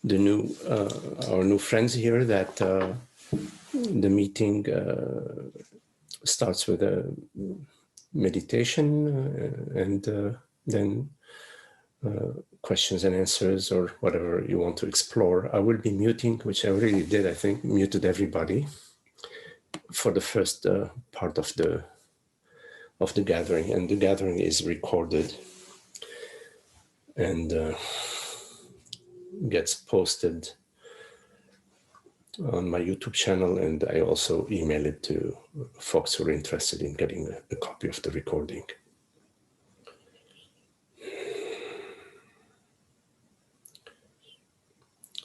the new our new friends here that the meeting starts with a meditation and then questions and answers or whatever you want to explore. I will be muting, which I already did, I think, muted everybody for the first part of the gathering, and the gathering is recorded and gets posted on my YouTube channel, and I also email it to folks who are interested in getting a copy of the recording.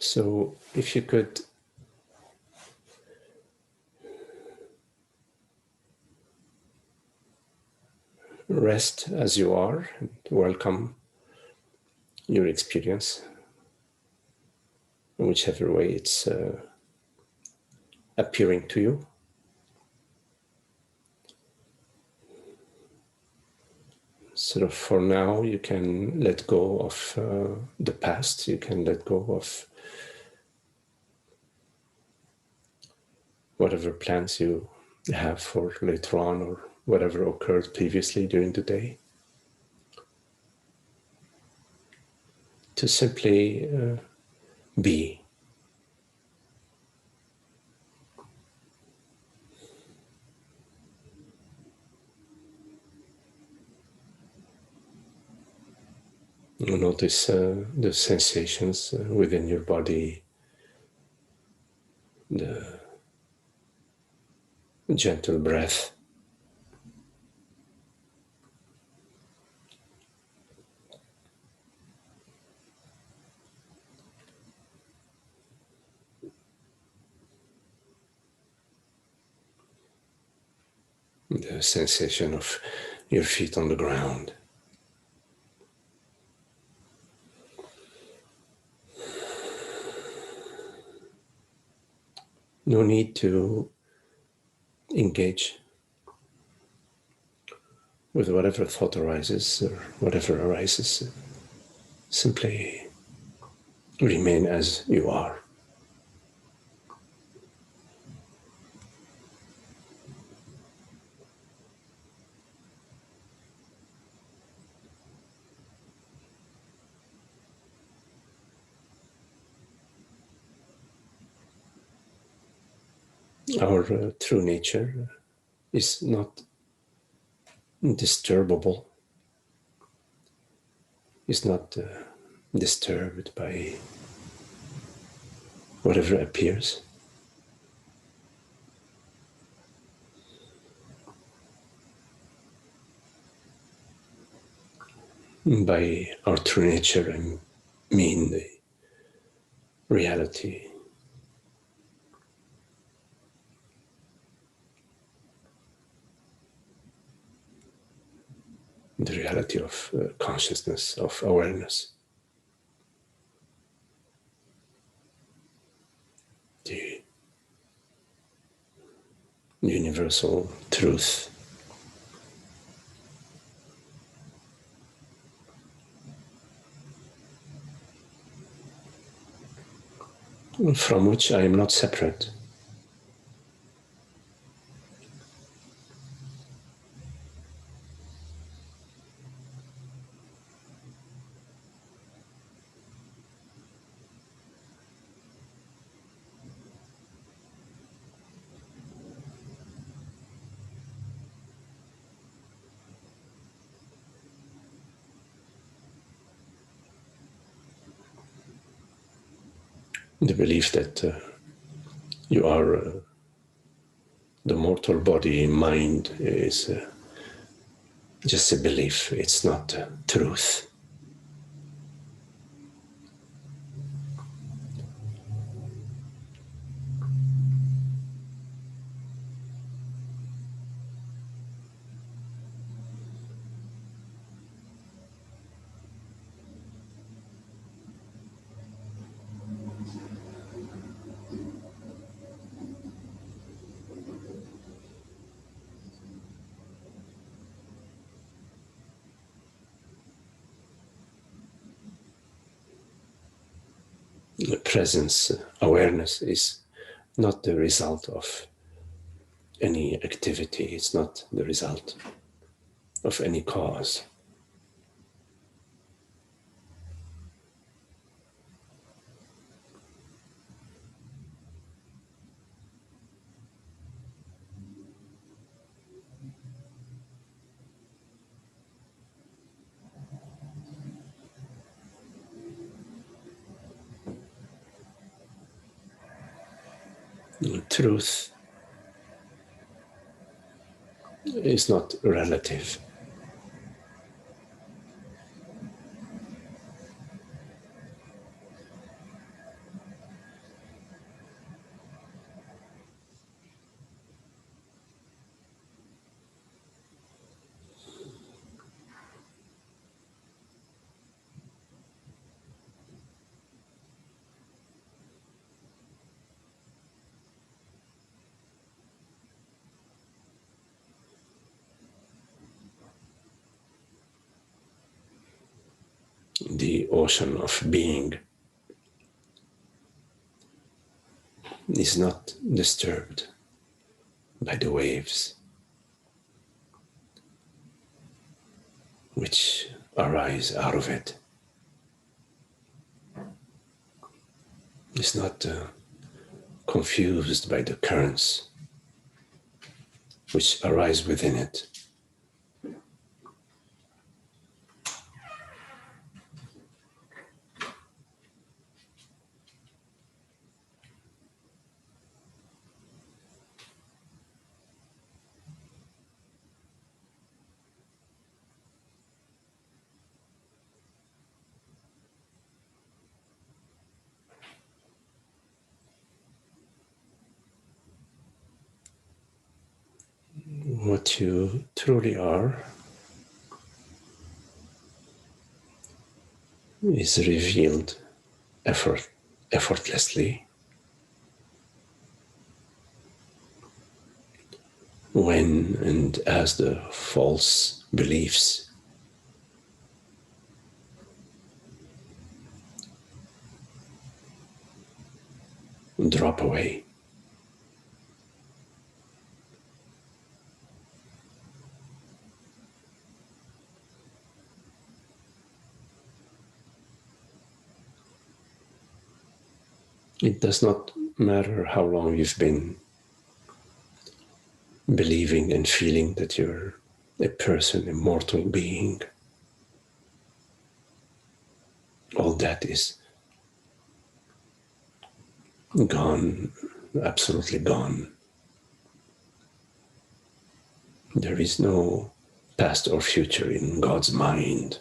So if you could rest as you are and welcome your experience, in whichever way it's appearing to you. Sort of for now, you can let go of the past, you can let go of whatever plans you have for later on or whatever occurred previously during the day. To simply be. You notice the sensations within your body, the gentle breath. The sensation of your feet on the ground. No need to engage with whatever thought arises or whatever arises. Simply remain as you are. Our true nature is not disturbable, is not disturbed by whatever appears. By our true nature, I mean the reality, the reality of consciousness, of awareness, the universal truth. From which I am not separate. The belief that you are the mortal body, mind is just a belief, it's not truth. presence, awareness is not the result of any activity. It's not the result of any cause. Truth is not relative. The ocean of being is not disturbed by the waves which arise out of it. It's not confused by the currents which arise within it. What you truly are is revealed effortlessly when and as the false beliefs drop away. It does not matter how long you've been believing and feeling that you're a person, a mortal being. All that is gone, absolutely gone. There is no past or future in God's mind.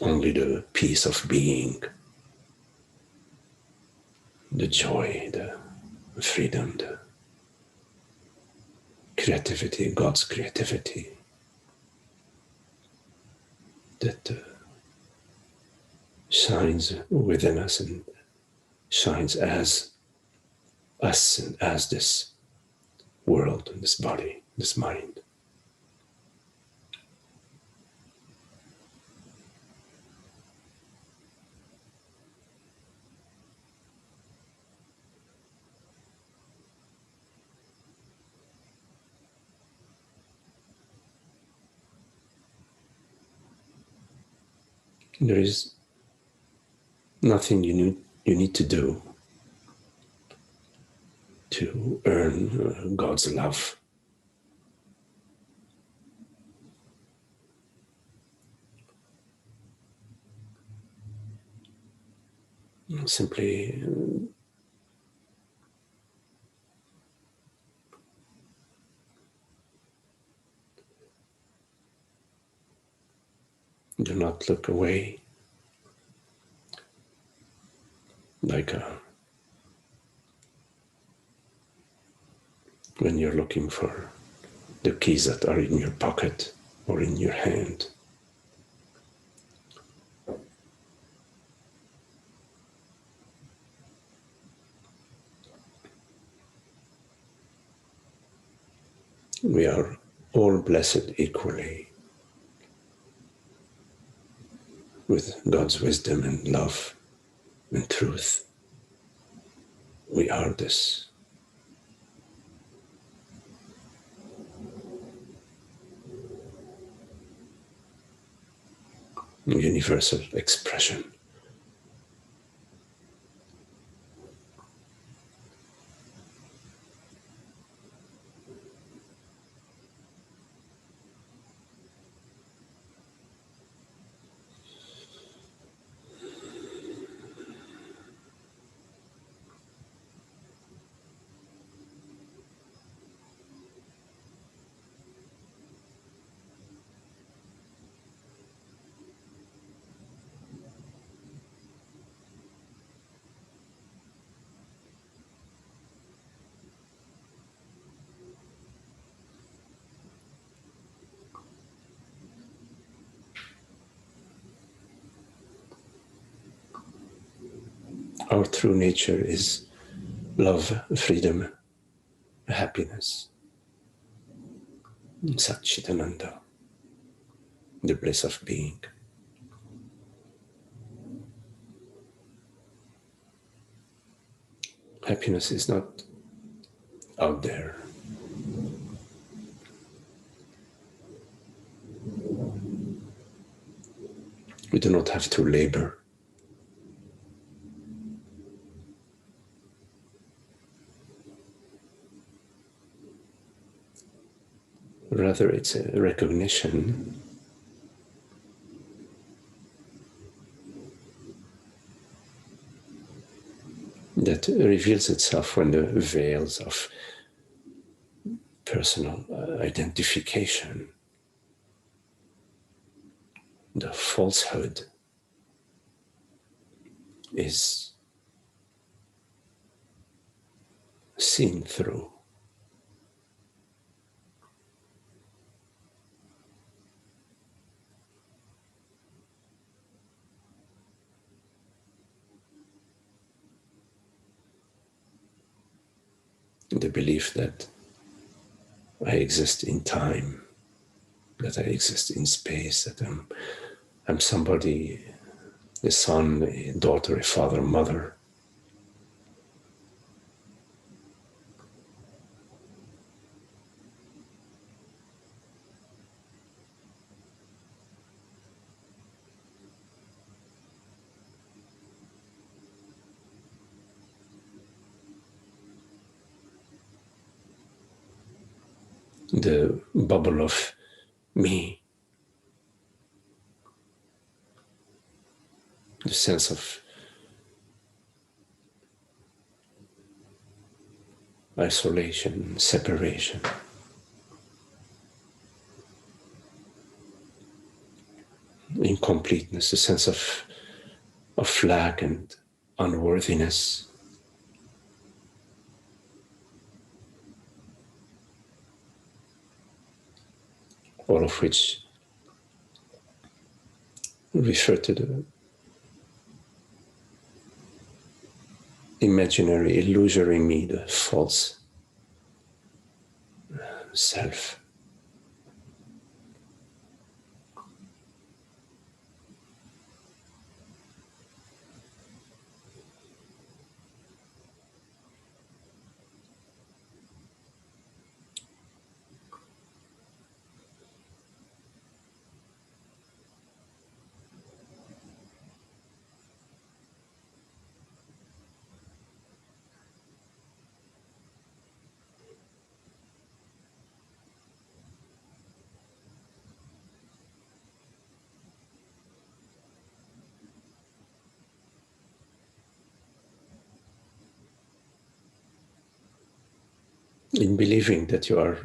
Only the peace of being, the joy, the freedom, the creativity, God's creativity that shines within us and shines as us and as this world and this body, this mind. There is nothing you need to do to earn God's love. Simply do not look away like when you're looking for the keys that are in your pocket or in your hand. We are all blessed equally with God's wisdom and love and truth. We are this. Universal expression. Our true nature is love, freedom, happiness, Satchitananda, the bliss of being. Happiness is not out there. We do not have to labor. Rather, it's a recognition that reveals itself when the veils of personal identification, the falsehood, is seen through. The belief that I exist in time, that I exist in space, that I'm somebody, a son, a daughter, a father, a mother. The bubble of me, the sense of isolation, separation, incompleteness, the sense of lack and unworthiness, all of which refer to the imaginary, illusory me, the false self. In believing that you are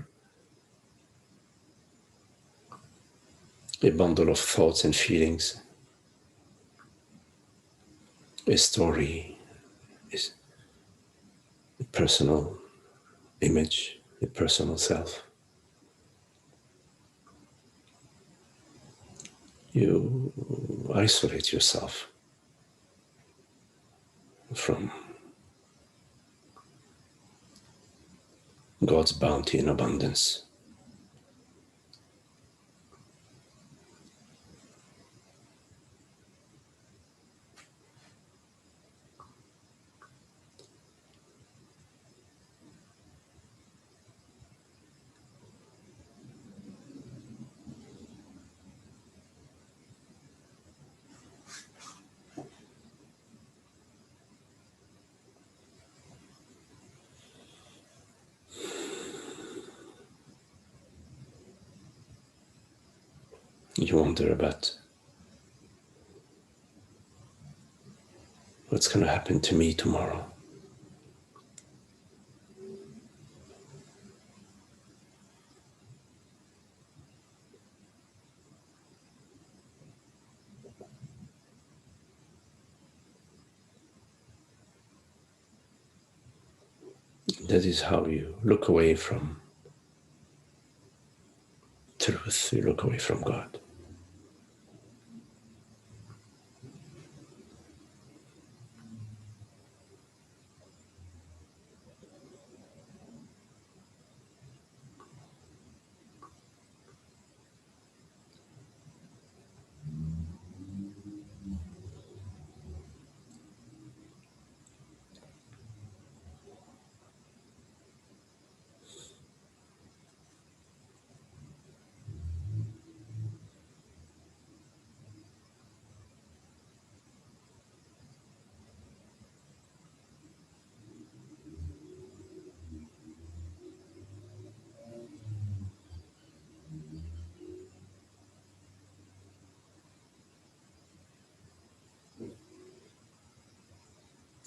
a bundle of thoughts and feelings, a story, is a personal image, a personal self. You isolate yourself from God's bounty and abundance. You wonder about what's going to happen to me tomorrow. That is how you look away from truth, you look away from God.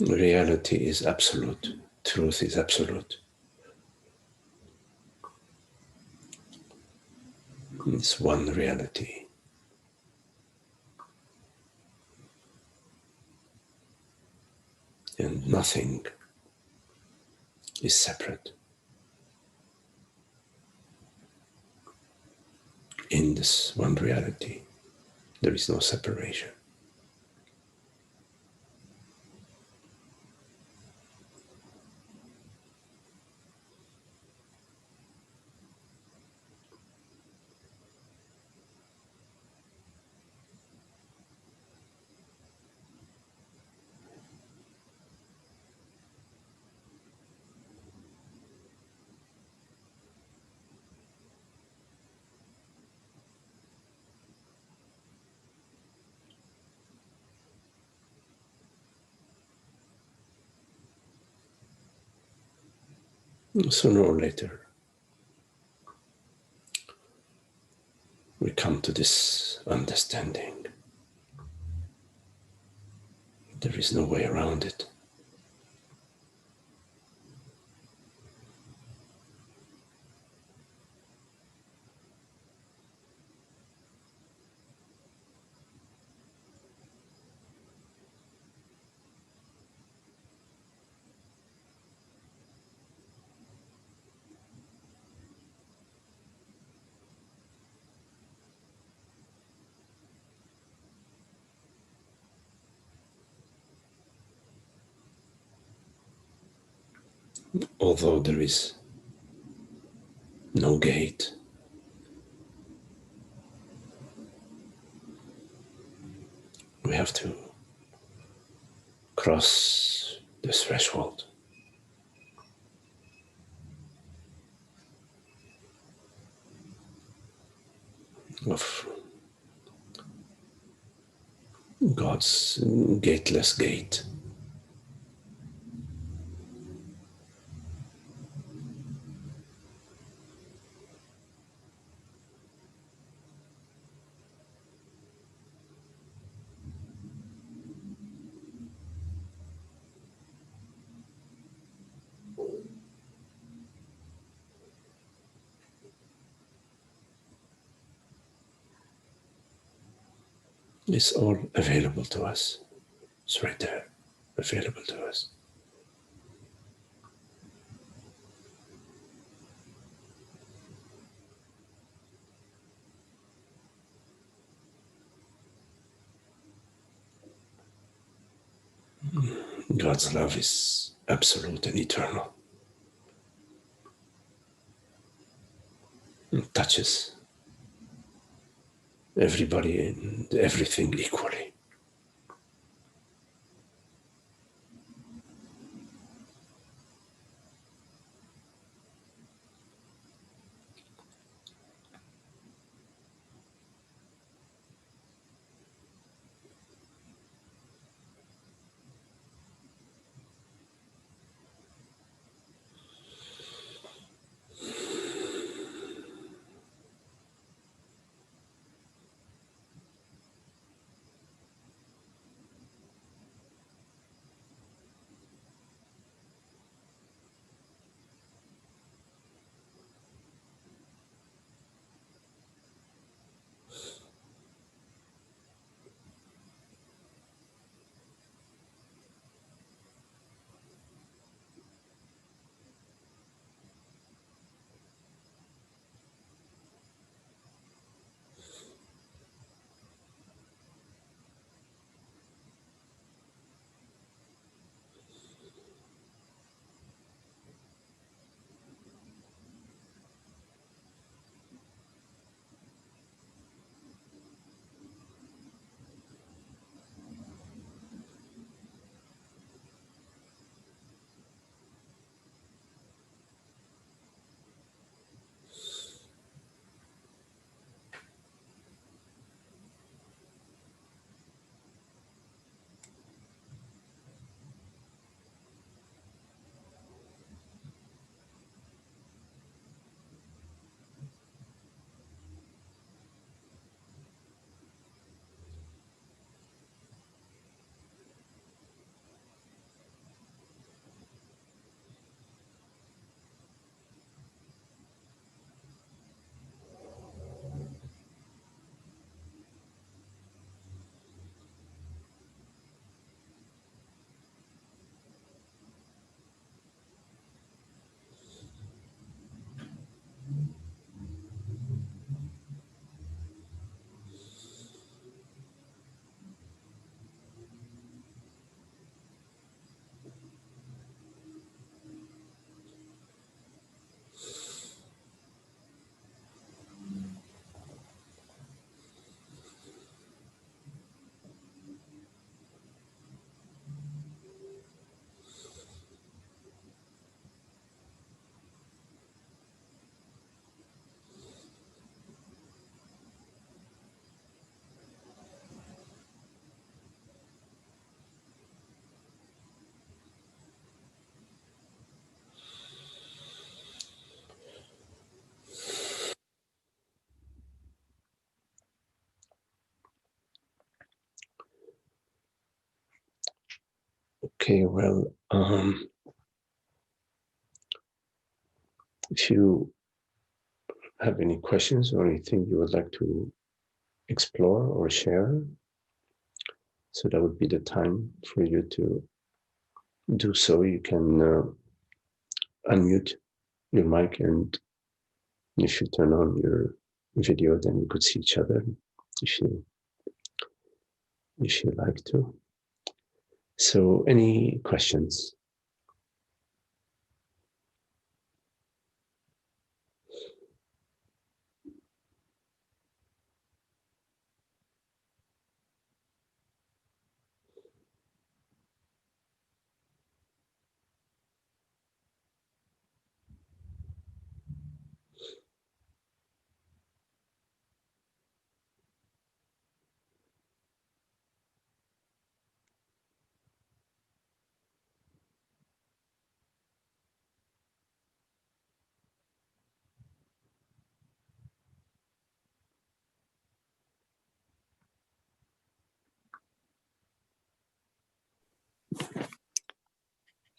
Reality is absolute, truth is absolute. It's one reality. And nothing is separate. In this one reality, there is no separation. Sooner or later, we come to this understanding. There is no way around it. Although there is no gate, we have to cross the threshold of God's gateless gate. It's all available to us. It's right there, available to us. God's love is absolute and eternal. It touches everybody and everything equally. Okay, well, if you have any questions or anything you would like to explore or share, so that would be the time for you to do so. You can unmute your mic, and if you turn on your video, then we could see each other if you like to. So, any questions?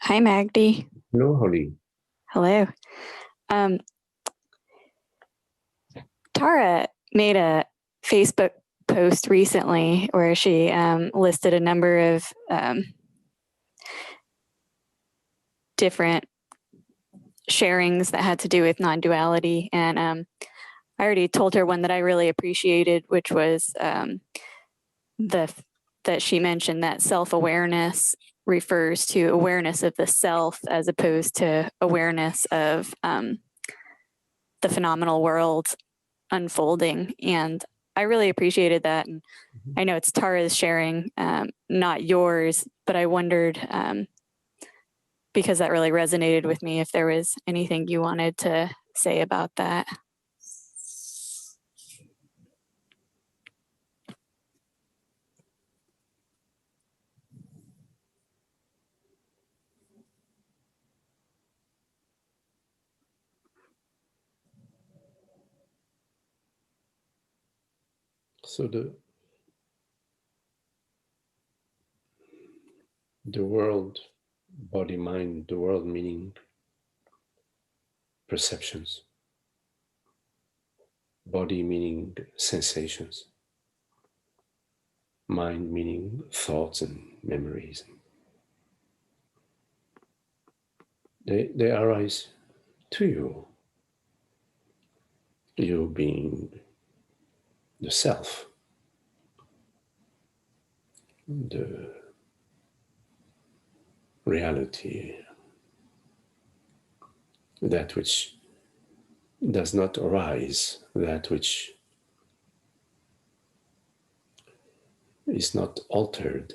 Hi, Magdi. Hello, Holly. Hello. Tara made a Facebook post recently where she listed a number of different sharings that had to do with non-duality. And I already told her one that I really appreciated, which was that she mentioned that self-awareness refers to awareness of the self as opposed to awareness of the phenomenal world unfolding. And I really appreciated that. And I know it's Tara's sharing, not yours, but I wondered, because that really resonated with me, if there was anything you wanted to say about that. So the world, body, mind, the world meaning perceptions, body meaning sensations, mind meaning thoughts and memories. They arise to you, you being the self, the reality, that which does not arise, that which is not altered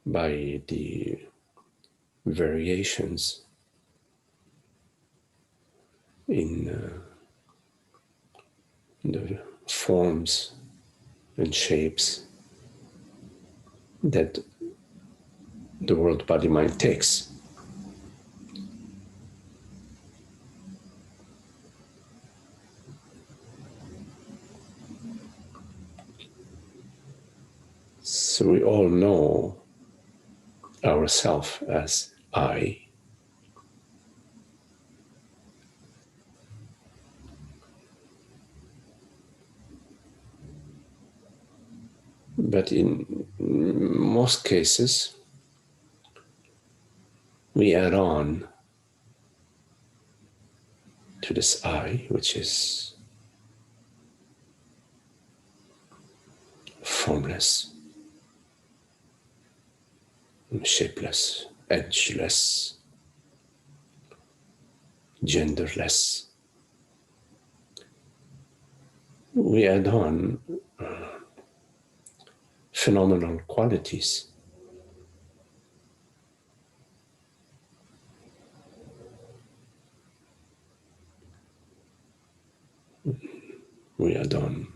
by the variations in the forms and shapes that the world body mind takes. So we all know ourself as I. But in most cases, we add on to this I, which is formless, shapeless, edgeless, genderless. We add on phenomenal qualities. We add on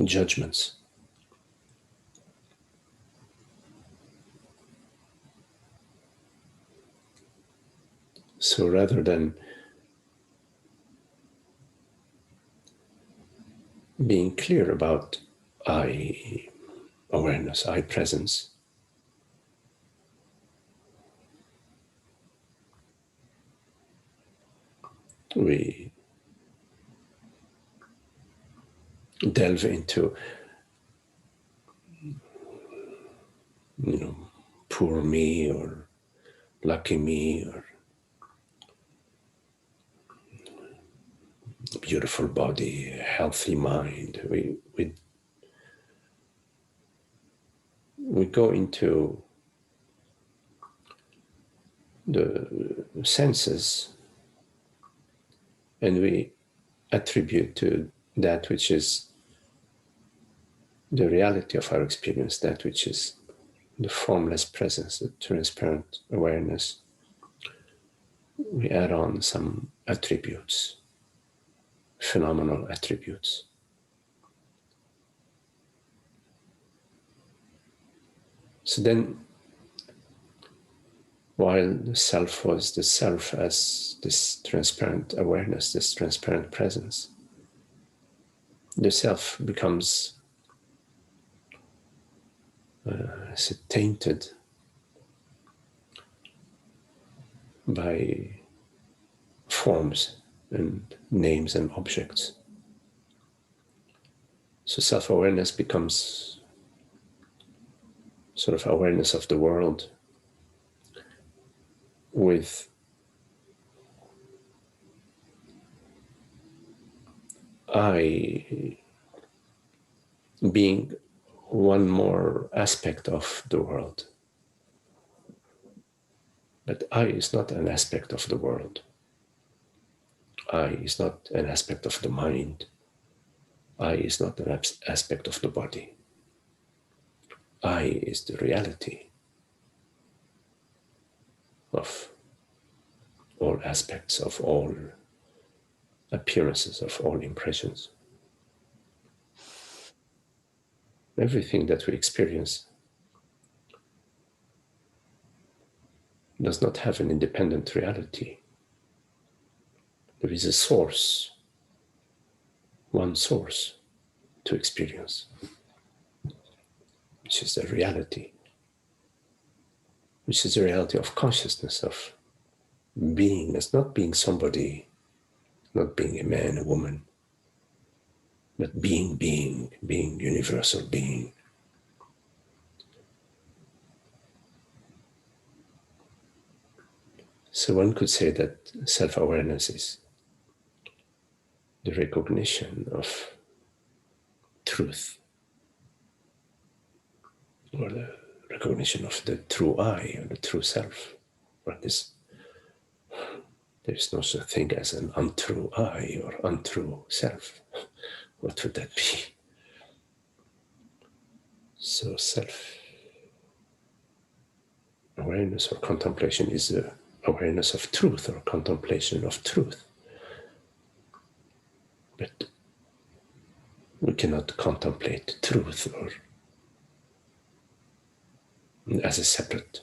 judgments. So rather than being clear about I awareness, I presence, we delve into, poor me or lucky me or beautiful body, healthy mind. We go into the senses and we attribute to that which is the reality of our experience, that which is the formless presence, the transparent awareness. We add on some attributes, phenomenal attributes. So then, while the self was the self as this transparent awareness, this transparent presence, the self becomes tainted by forms and names and objects. So self-awareness becomes sort of awareness of the world with I being one more aspect of the world. But I is not an aspect of the world. I is not an aspect of the mind. I is not an aspect of the body. I is the reality of all aspects, of all appearances, of all impressions. Everything that we experience does not have an independent reality. There is a source, one source to experience, which is the reality, which is the reality of consciousness, of being, as not being somebody, not being a man, a woman, but being universal being. So one could say that self-awareness is the recognition of truth, or the recognition of the true I, or the true self. Or there's no such thing as an untrue I or untrue self. What would that be? So self-awareness or contemplation is the awareness of truth or contemplation of truth. But we cannot contemplate truth or as separate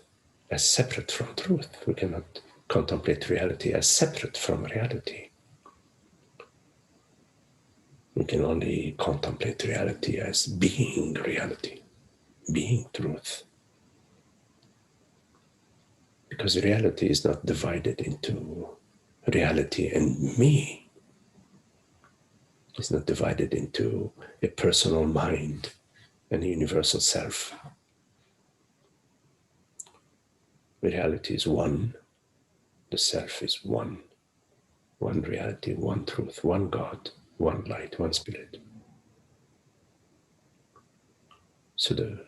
from truth. We cannot contemplate reality as separate from reality. We can only contemplate reality as being reality, being truth. Because reality is not divided into reality and me. It's not divided into a personal mind and a universal self. Reality is one. The self is one. One reality, one truth, one God, one light, one spirit. So the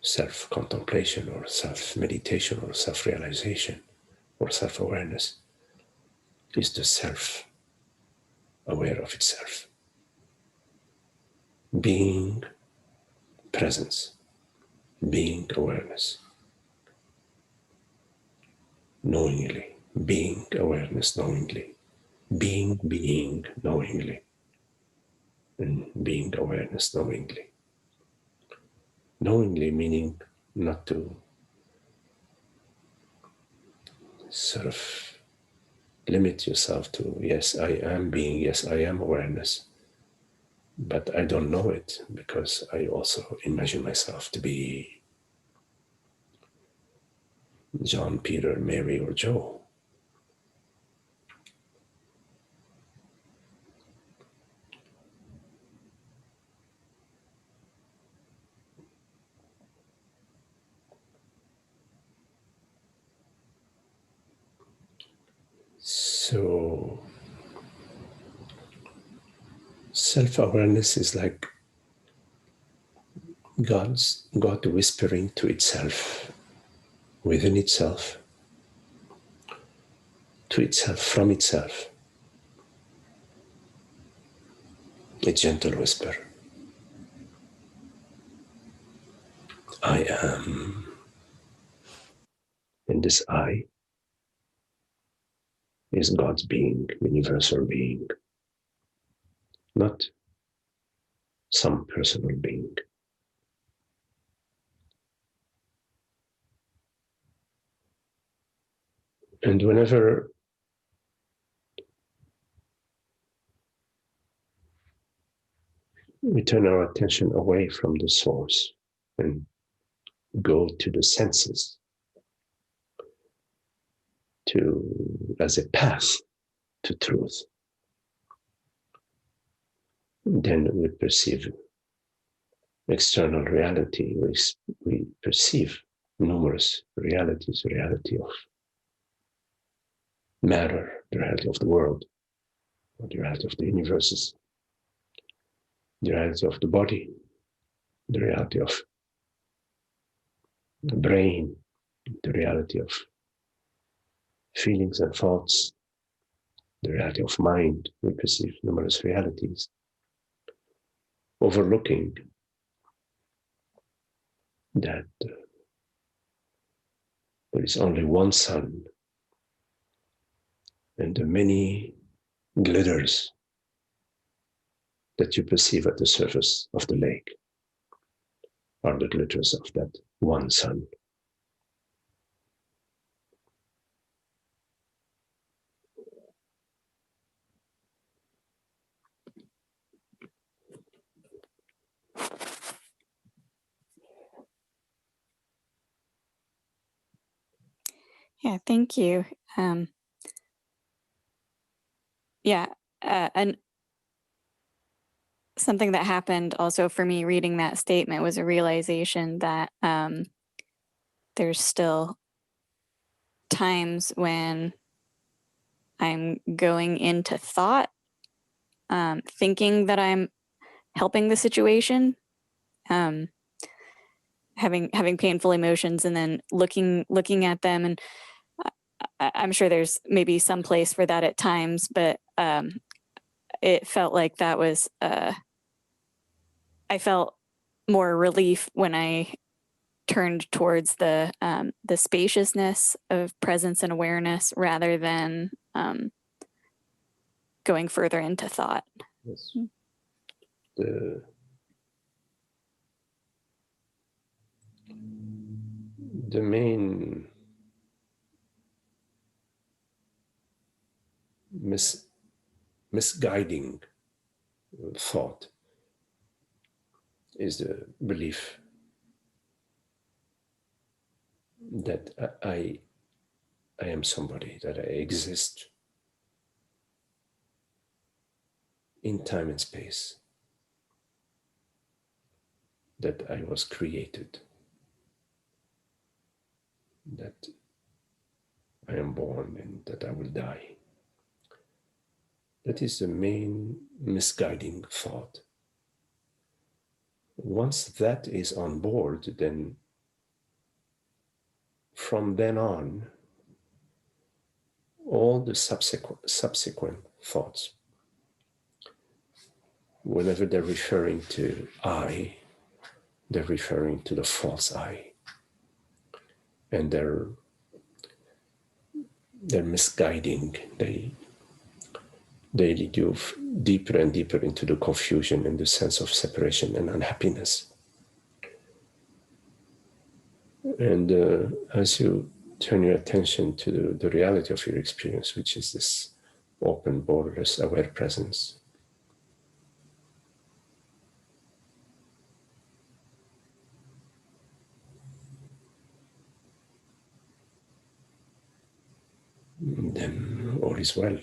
self-contemplation or self-meditation or self-realization or self-awareness is the self aware of itself. Being presence, being awareness, knowingly, being awareness knowingly, being knowingly, and being awareness knowingly. Knowingly meaning not to sort of limit yourself to, yes, I am being, yes, I am awareness. But I don't know it because I also imagine myself to be John, Peter, Mary, or Joe. So self-awareness is like God whispering to itself, within itself, to itself, from itself. A gentle whisper. I am. And this I is God's being, universal being, not some personal being. And whenever we turn our attention away from the source and go to the senses as a path to truth, then we perceive external reality. We perceive numerous realities, the reality of matter, the reality of the world, the reality of the universes, the reality of the body, the reality of the brain, the reality of feelings and thoughts, the reality of mind. We perceive numerous realities, overlooking that there is only one sun, and the many glitters that you perceive at the surface of the lake are the glitters of that one sun. Yeah, thank you. And something that happened also for me reading that statement was a realization that there's still times when I'm going into thought, thinking that I'm helping the situation, having painful emotions, and then looking at them, and I'm sure there's maybe some place for that at times, but it felt like that was I felt more relief when I turned towards the spaciousness of presence and awareness rather than going further into thought. Yes. The main misguiding thought is the belief that I am somebody, that I exist in time and space, that I was created, that I am born and that I will die. That is the main misguiding thought. Once that is on board, then from then on, all the subsequent thoughts, whenever they're referring to I, they're referring to the false I. And they're misguiding. They lead you deeper and deeper into the confusion and the sense of separation and unhappiness. And as you turn your attention to the reality of your experience, which is this open, borderless, aware presence. And then all is well.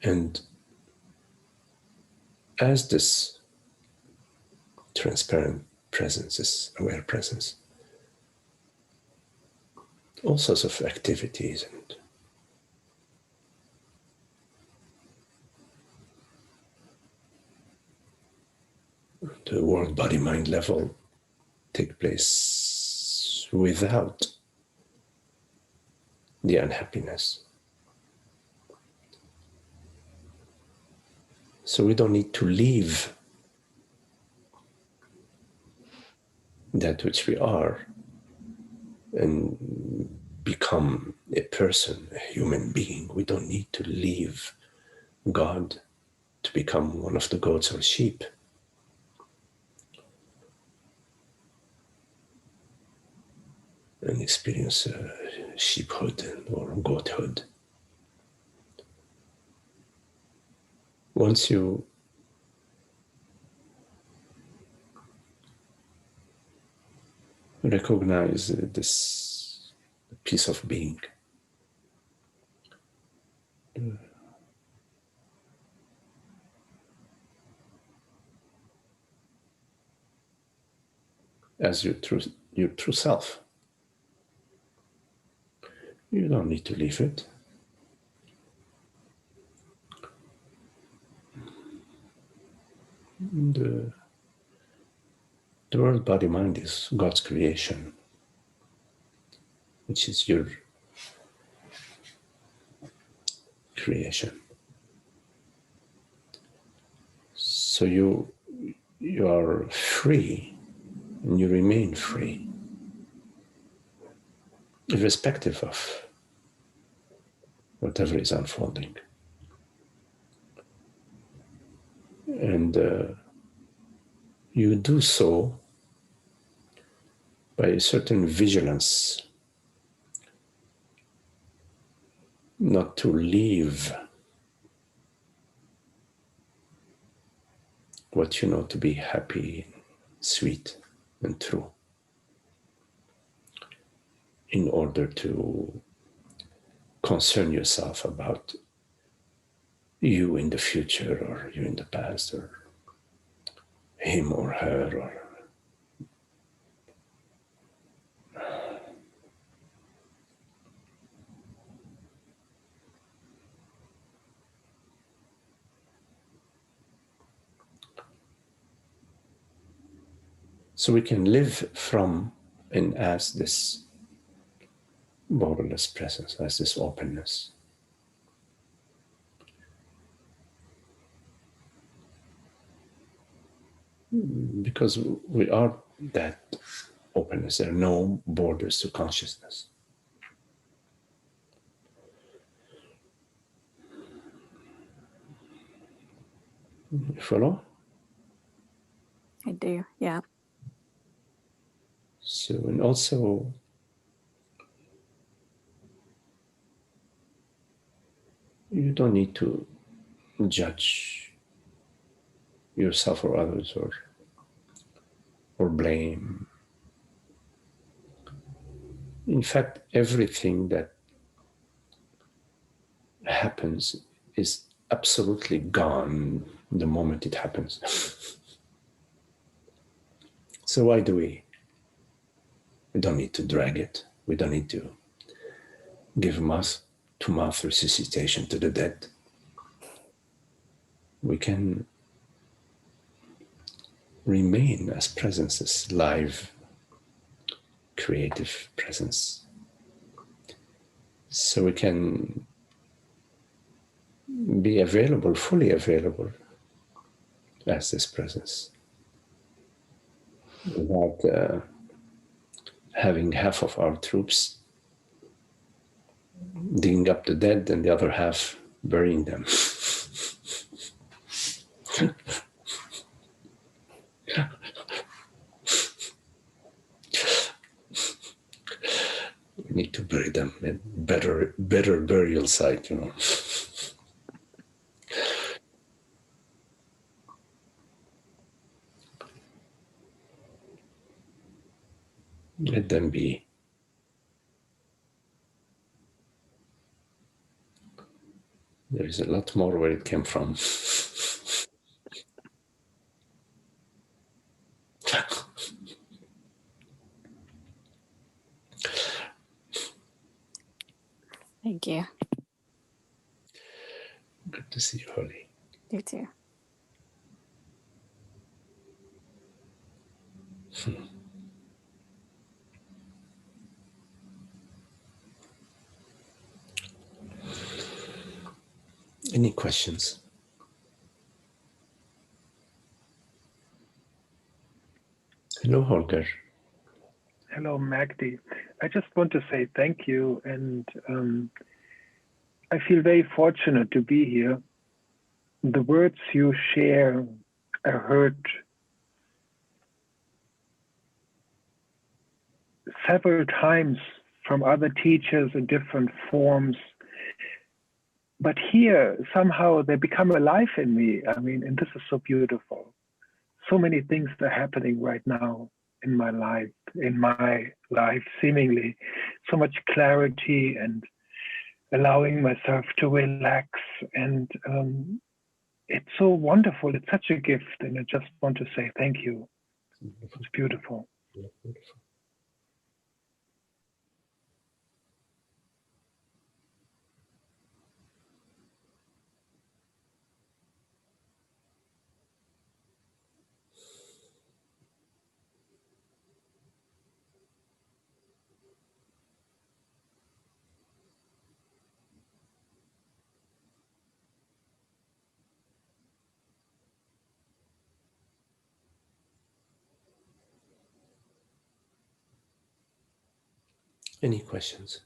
And as this transparent presence, this aware presence, all sorts of activities and the world, body, mind level take place without the unhappiness. So we don't need to leave that which we are and become a person, a human being. We don't need to leave God to become one of the goats or sheep. And experience sheephood or goathood. Once you recognize this piece of being, as your true self, you don't need to leave it. The world, body, mind is God's creation, which is your creation. So you are free, and you remain free, irrespective of whatever is unfolding. And you do so by a certain vigilance, not to leave what you know to be happy, sweet, and true, in order to concern yourself about you in the future, or you in the past, or him or her, or so we can live from and as this borderless presence, as this openness. Because we are that openness, there are no borders to consciousness. You follow? I do, yeah. So, and also, you don't need to judge yourself or others, or blame. In fact, everything that happens is absolutely gone the moment it happens. So why do we don't need to drag it. We don't need to give mouth-to-mouth resuscitation to the dead. We can remain as presences, live, creative presence. So we can be available, fully available as this presence, without having half of our troops digging up the dead and the other half burying them. need to bury them in better burial site, you know. Let them be. There is a lot more where it came from. Thank you. Good to see you, Holly. You too. Any questions? Hello, Holger. Hello, Magdi. I just want to say thank you, and I feel very fortunate to be here. The words you share, I heard several times from other teachers in different forms, but here somehow they become alive in me. I mean, and this is so beautiful. So many things are happening right now in my life, seemingly. So much clarity and allowing myself to relax. And it's so wonderful. It's such a gift. And I just want to say thank you. It's beautiful. Beautiful. Any questions?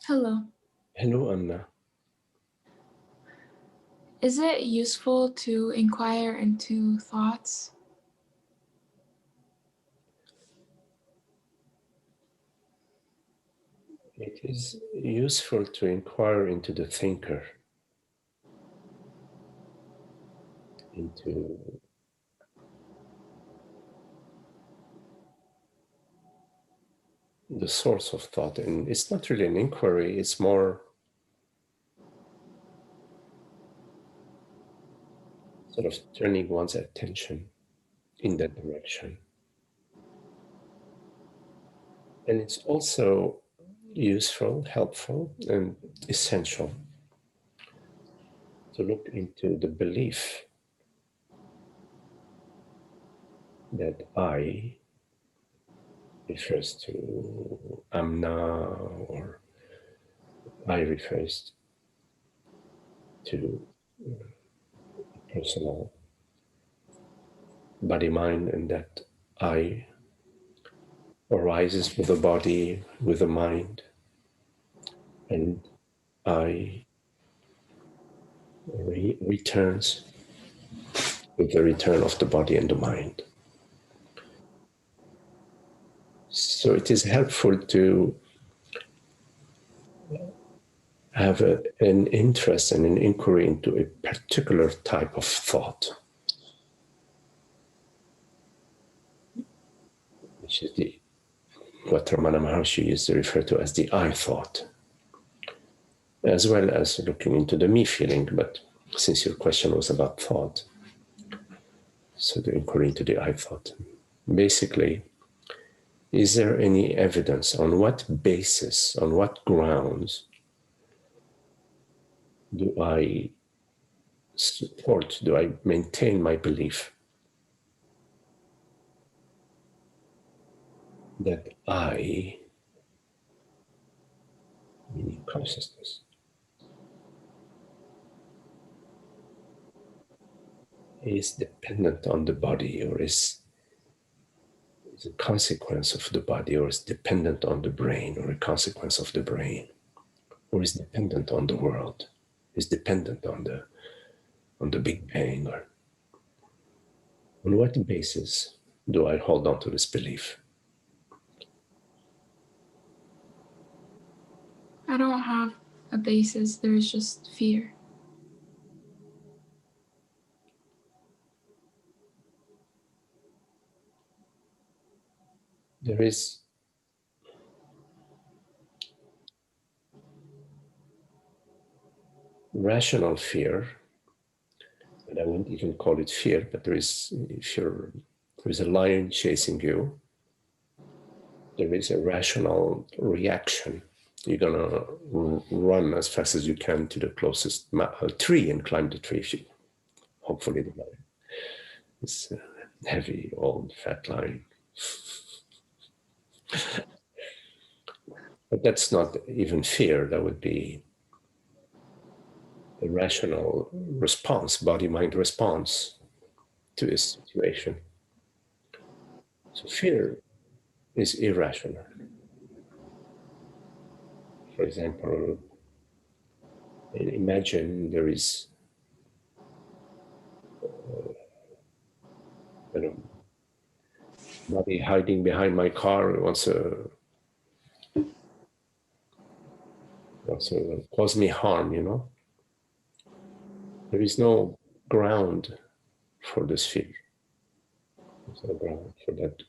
Hello. Hello, Anna. Is it useful to inquire into thoughts? It is useful to inquire into the thinker, into the source of thought. And it's not really an inquiry, it's more sort of turning one's attention in that direction. And it's also useful, helpful, and essential to look into the belief that I refers to Amna, or I refers to personal body mind, and that I arises with the body, with the mind, and I returns with the return of the body and the mind. So it is helpful to have an interest and an inquiry into a particular type of thought, which is what Ramana Maharshi used to refer to as the I thought. as well as looking into the me feeling. But since your question was about thought, so the inquiry into the I thought. Basically, is there any evidence, on what basis, on what grounds do I support, do I maintain my belief that I, meaning consciousness, is dependent on the body, or is a consequence of the body, or is dependent on the brain, or a consequence of the brain, or is dependent on the world, is dependent on the Big Bang, or on what basis do I hold on to this belief? I don't have a basis, there's just fear. There is rational fear, and I wouldn't even call it fear, but there is, if there's a lion chasing you, there is a rational reaction. You're gonna run as fast as you can to the closest tree and climb the tree. Hopefully the lion is a heavy, old, fat lion. But that's not even fear. That would be a rational response, body-mind response to a situation. So fear is irrational. For example, imagine there is somebody hiding behind my car, wants to cause me harm, There is no ground for this fear. There's no ground for that.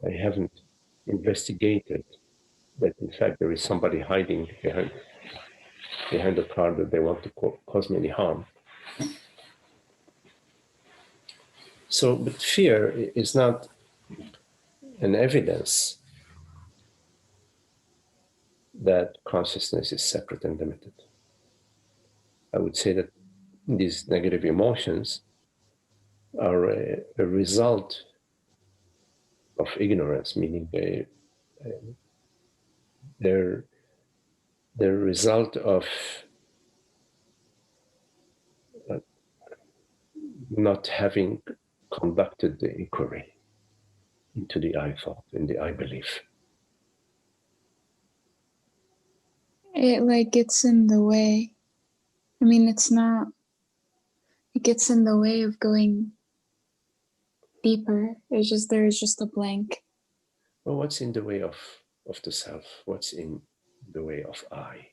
I haven't investigated that in fact there is somebody hiding behind the car that they want to cause me any harm. So, but fear is not an evidence that consciousness is separate and limited. I would say that these negative emotions are a result of ignorance, meaning they're the result of not having conducted the inquiry into the I thought and the I belief. It like gets in the way. I mean, it's not, it gets in the way of going deeper. It's just, there's just a blank. Well, what's in the way of the self? What's in the way of I?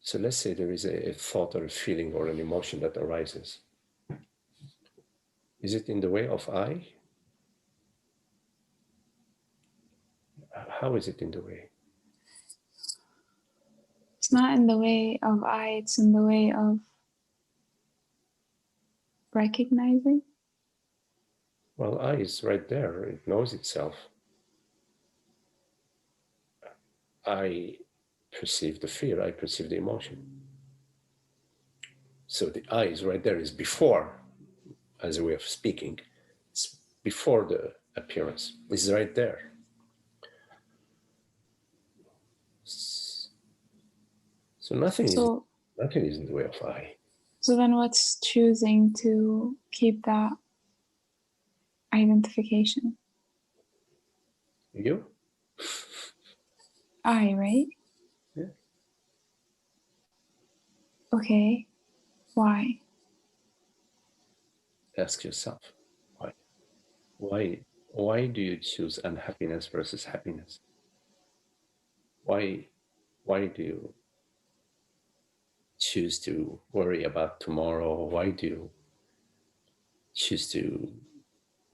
So let's say there is a thought or a feeling or an emotion that arises. Is it in the way of I? How is it in the way? It's not in the way of I, it's in the way of recognizing. Well, I is right there. It knows itself. I perceive the fear. I perceive the emotion. So the I is right there. Is before, as a way of speaking. It's before the appearance. It's right there. So nothing is in the way of I. So then what's choosing to keep that identification? You? I, right? Yeah. Okay. Why? Ask yourself, why? Why do you choose unhappiness versus happiness? Why do you choose to worry about tomorrow? Why do you choose to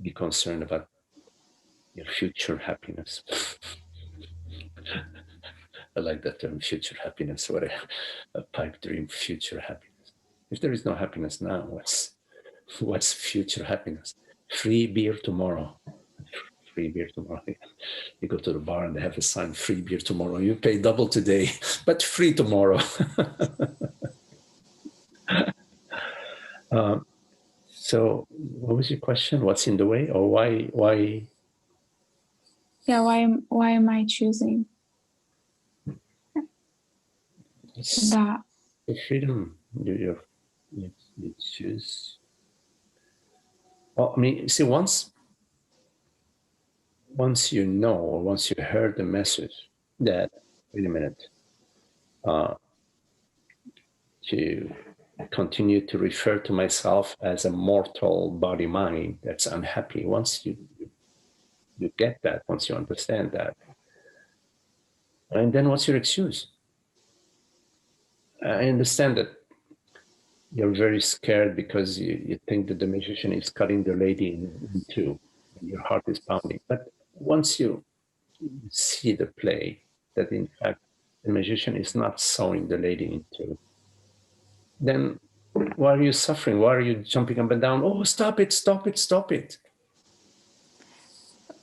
be concerned about your future happiness. I like that term, future happiness. What a pipe dream, future happiness. If there is no happiness now, what's future happiness? Free beer tomorrow. Free beer tomorrow. You go to the bar and they have a sign, free beer tomorrow. You pay double today, but free tomorrow. So what was your question? What's in the way, or why? Yeah, why am I choosing that? The freedom you choose. Well, I mean, see, once you know, or once you heard the message that, wait a minute, to continue to refer to myself as a mortal body mind that's unhappy, once you get that, once you understand that, and then what's your excuse? I understand that you're very scared because you think that the magician is cutting the lady in two, and your heart is pounding. But once you see the play, that in fact the magician is not sewing the lady in two, then why are you suffering? Why are you jumping up and down? Oh, stop it, stop it, stop it.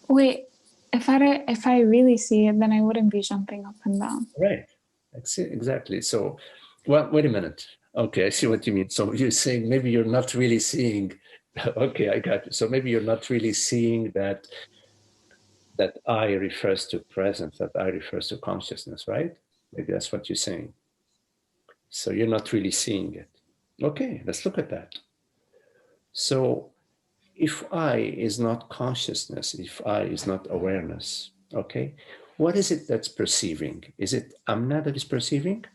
Wait, if I really see it, then I wouldn't be jumping up and down. Right. Exactly. So, well, wait a minute. Okay, I see what you mean. So you're saying maybe you're not really seeing. Okay, I got you. So maybe you're not really seeing that I refers to presence, that I refers to consciousness, right? Maybe that's what you're saying. So you're not really seeing it. Okay, let's look at that. So if I is not consciousness, if I is not awareness, okay, what is it that's perceiving? Is it Amna that is perceiving?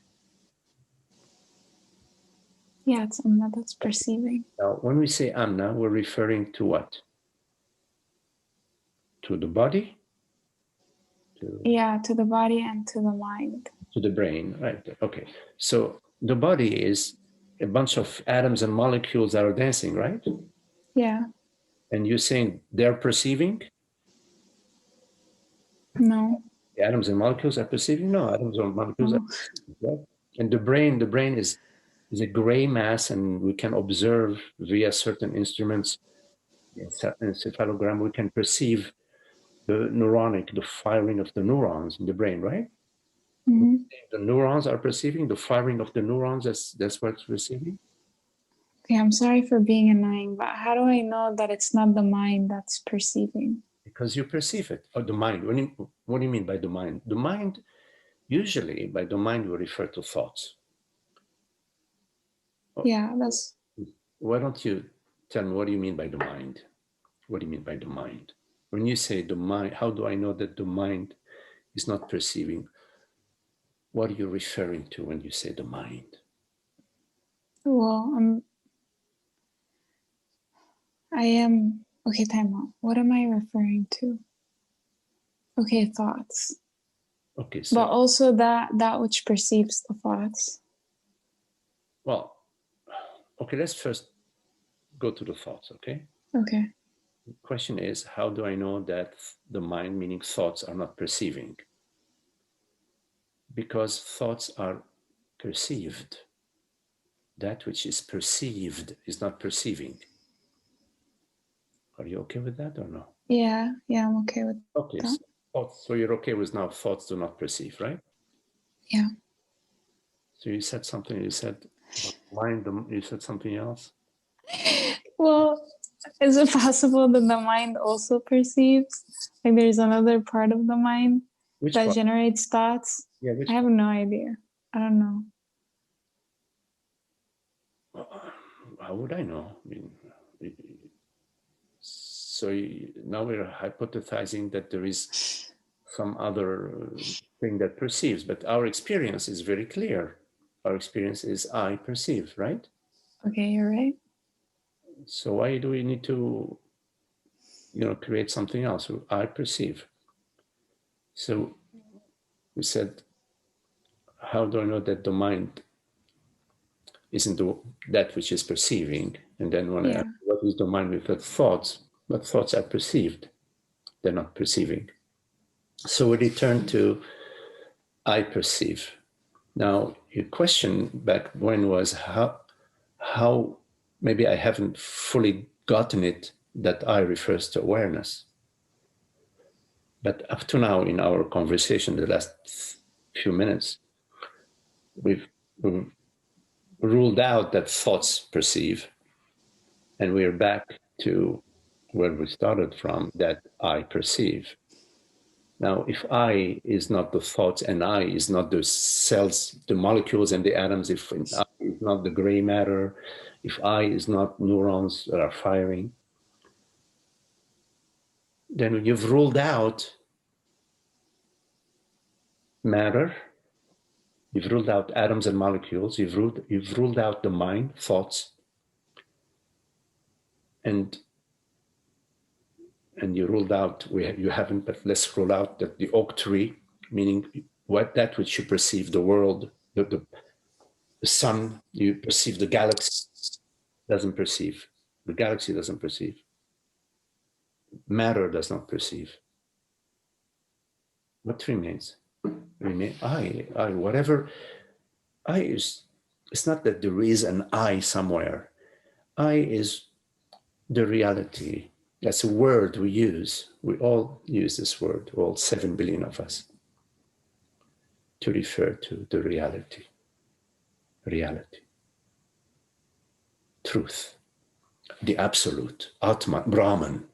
Yeah, it's Amna that's perceiving. Now, when we say Amna, we're referring to what? To the body? Yeah, to the body and to the mind. To the brain, right? Okay. So the body is a bunch of atoms and molecules that are dancing, right? Yeah. And you're saying they're perceiving? No. The atoms and molecules are perceiving? No, atoms and molecules No. are perceiving, right? And the brain is a gray mass, and we can observe via certain instruments, encephalogram, we can perceive the firing of the neurons in the brain, right? Mm-hmm. The neurons are perceiving, the firing of the neurons, that's what's receiving. Okay, I'm sorry for being annoying, but how do I know that it's not the mind that's perceiving? Because you perceive it. Or the mind. What do you mean by the mind? The mind, usually by the mind we refer to thoughts. Yeah, that's... Why don't you tell me, what do you mean by the mind? What do you mean by the mind? When you say the mind, how do I know that the mind is not perceiving? What are you referring to when you say the mind? Well, okay, time out. What am I referring to? Okay, thoughts. Okay, so... But also that which perceives the thoughts. Well, okay, let's first go to the thoughts, okay? Okay. The question is, how do I know that the mind, meaning thoughts, are not perceiving? Because thoughts are perceived. That which is perceived is not perceiving. Are you okay with that or no? Yeah, I'm okay with okay, that. So you're okay with now thoughts do not perceive, right? Yeah. So you said something, you said mind, you said something else? Well, is it possible that the mind also perceives? Like there's another part of the mind that generates thoughts? Yeah, which I have no idea. I don't know. How would I know? I mean, so now we're hypothesizing that there is some other thing that perceives, but our experience is very clear. Our experience is I perceive, right? Okay, you're right. So why do we need to, create something else? I perceive. So we said, how do I know that the mind isn't that which is perceiving? And then when I ask, what is the mind with the thoughts? but thoughts are perceived. They're not perceiving. So we return to I perceive. Now, your question back when was how maybe I haven't fully gotten it that I refers to awareness. But up to now in our conversation, the last few minutes, we've ruled out that thoughts perceive. And we're back to where we started from, that I perceive. Now, if I is not the thoughts and I is not the cells, the molecules and the atoms, if I is not the gray matter, if I is not neurons that are firing, then you've ruled out matter, you've ruled out atoms and molecules, you've ruled out the mind, thoughts, and you ruled out, you haven't, but let's rule out that the oak tree, meaning that which you perceive, the world, the sun, you perceive the galaxy, doesn't perceive. The galaxy doesn't perceive. Matter does not perceive. What remains? I, whatever. I is, it's not that there is an I somewhere. I is the reality. That's a word we use. We all use this word, all 7 billion of us, to refer to the reality. Reality. Truth. The absolute. Atman, Brahman.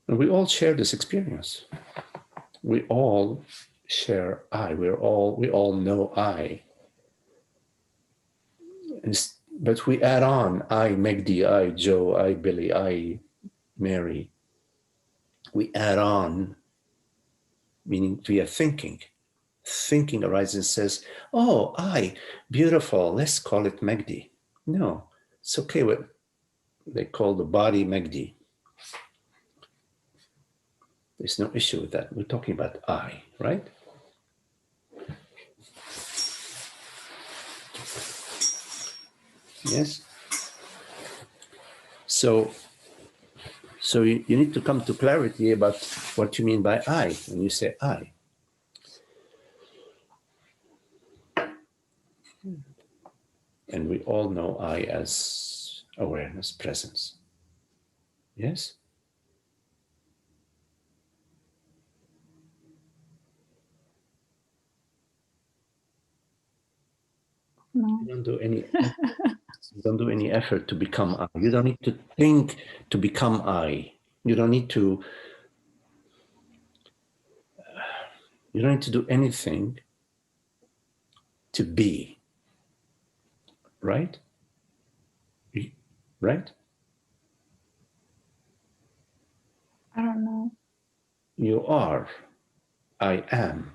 And we all share this experience. We all share I. We all know I. But we add on I, Magdi, I, Joe, I, Billy, I, Mary. We add on, meaning via thinking. Thinking arises and says, oh, I, beautiful, let's call it Magdi. No, it's okay with, they call the body Magdi. There's no issue with that. We're talking about I, right? Yes. So you need to come to clarity about what you mean by I when you say I. And we all know I as awareness, presence. Yes? No. You don't do any effort to become I. You don't need to think to become I. You don't need to do anything to be. Right? Right? I don't know. You are. I am.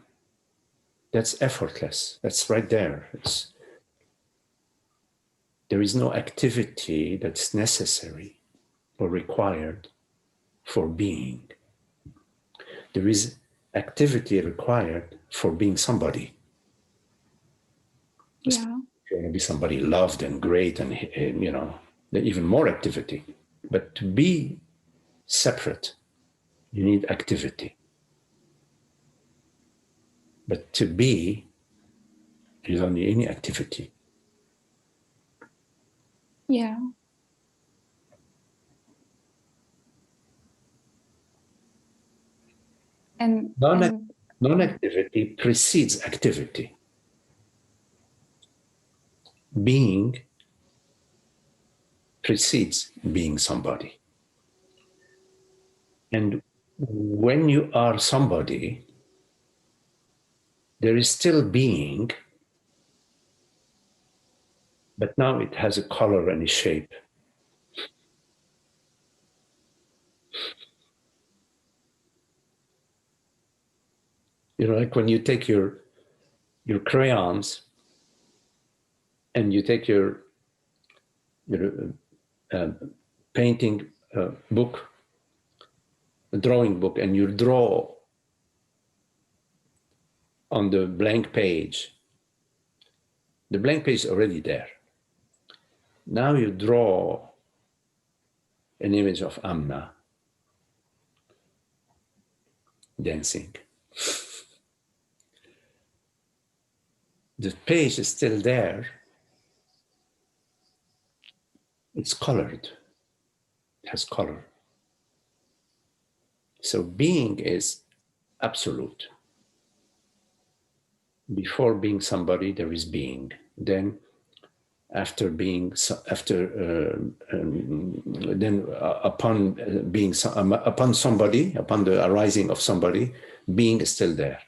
That's effortless. That's right there. There is no activity that's necessary or required for being. There is activity required for being somebody. Yeah. If you want to be somebody loved and great and even more activity. But to be separate, you need activity. But to be, you don't need any activity. Yeah. And non-activity precedes activity. Being precedes being somebody. And when you are somebody, there is still being, but now it has a color and a shape. Like when you take your crayons and you take your painting book, a drawing book, and you draw on the blank page The blank page is already there. Now you draw an image of Amna dancing. The page is still there. It's colored. It has color. So being is absolute. Before being somebody, there is being. Then, upon being upon somebody, upon the arising of somebody, being is still there.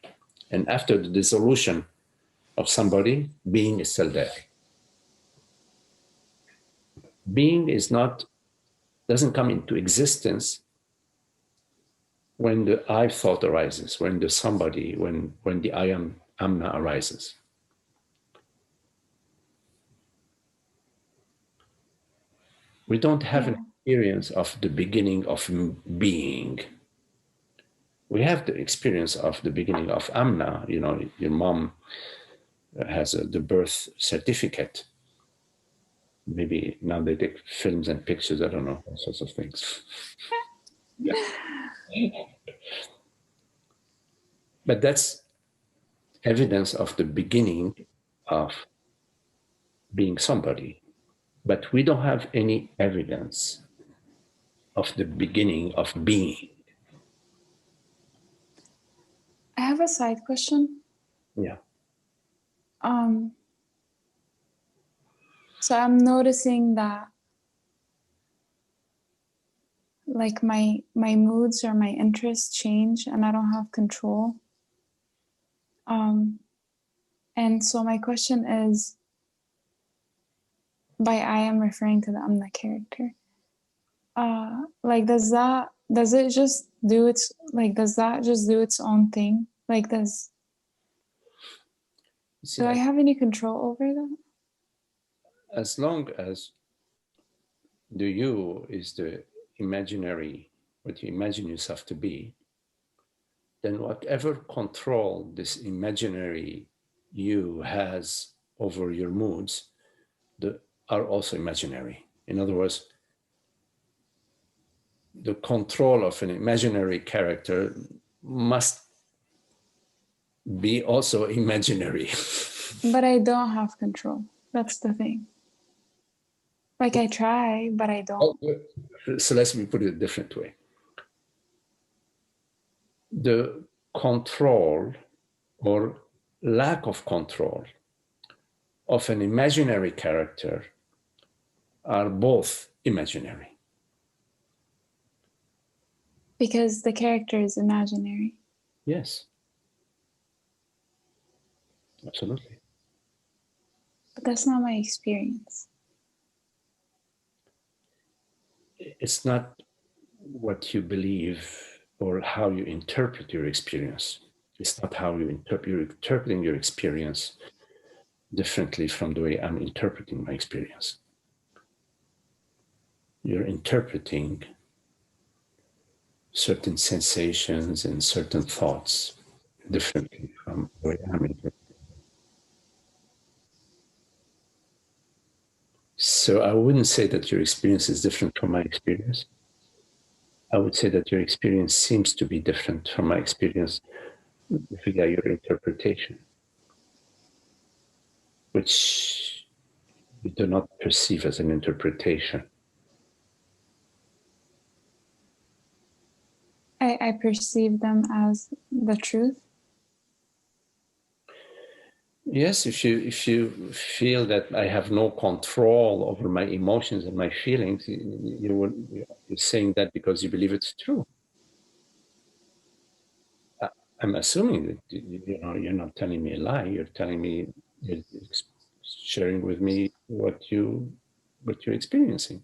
And after the dissolution of somebody, being is still there. Being doesn't come into existence when the I thought arises, when the somebody, when the I am Amna arises. We don't have an experience of the beginning of being. We have the experience of the beginning of Amna. You know, your mom has the birth certificate. Maybe now they take films and pictures, I don't know, all sorts of things. But that's evidence of the beginning of being somebody. But we don't have any evidence of the beginning of being. I have a side question. Yeah. So I'm noticing that like my moods or my interests change and I don't have control. And so my question is, by I am referring to the Amna character. Like does that just do its own thing? Like do I have any control over that? As long as the you is the imaginary, what you imagine yourself to be, then whatever control this imaginary you has over your moods are also imaginary. In other words, the control of an imaginary character must be also imaginary. But I don't have control. That's the thing. Like I try, but I don't. So let me put it a different way. The control or lack of control of an imaginary character are both imaginary. Because the character is imaginary. Yes. Absolutely. But that's not my experience. It's not what you believe or how you interpret your experience. It's not how you interpret. You're interpreting your experience differently from the way I'm interpreting my experience. You're interpreting certain sensations and certain thoughts differently from the way I'm interpreting. So I wouldn't say that your experience is different from my experience. I would say that your experience seems to be different from my experience via your interpretation, which you do not perceive as an interpretation. I perceive them as the truth. Yes, if you feel that I have no control over my emotions and my feelings, you're saying that because you believe it's true. I'm assuming that you're not telling me a lie. You're telling me, you're sharing with me what you're experiencing.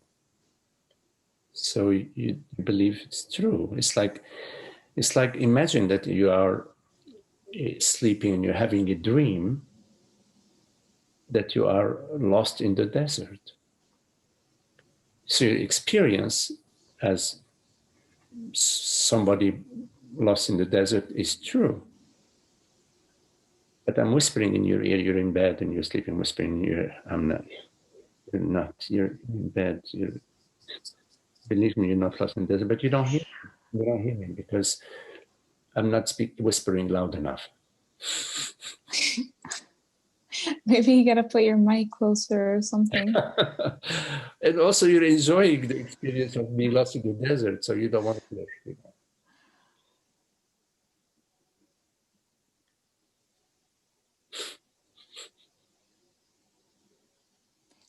So you believe it's true. It's like imagine that you are sleeping and you're having a dream that you are lost in the desert. So your experience as somebody lost in the desert is true. But I'm whispering in your ear, you're in bed and you're sleeping, whispering in your ear, I'm not. You're not. You're in bed. Believe me, you're not lost in the desert, but you don't hear me. You don't hear me because I'm not whispering loud enough. Maybe you gotta put your mic closer or something. And also you're enjoying the experience of being lost in the desert, so you don't want to hear.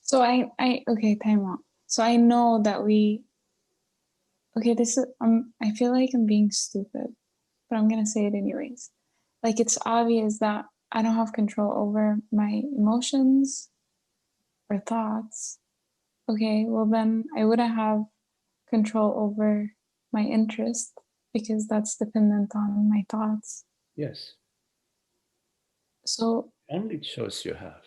So okay, time out. So I know that okay, this is, I feel like I'm being stupid, but I'm gonna say it anyways. Like, it's obvious that I don't have control over my emotions or thoughts. Okay, well then I wouldn't have control over my interest because that's dependent on my thoughts. Yes. So The only choice you have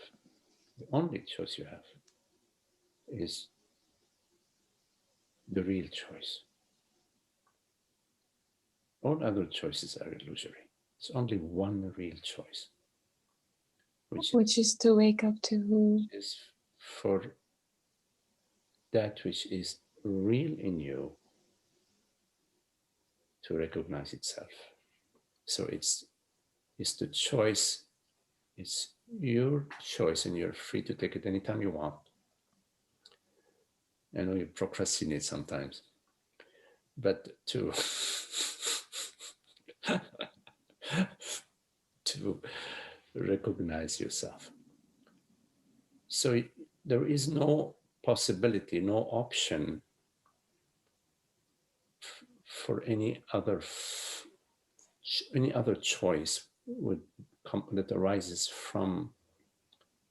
is the real choice. All other choices are illusory. It's only one real choice, which is to wake up to who is for that which is real in you to recognize itself. So it's the choice, it's your choice, and you're free to take it anytime you want. I know you procrastinate sometimes, but to recognize yourself. So there is no possibility, no option for any other choice that arises from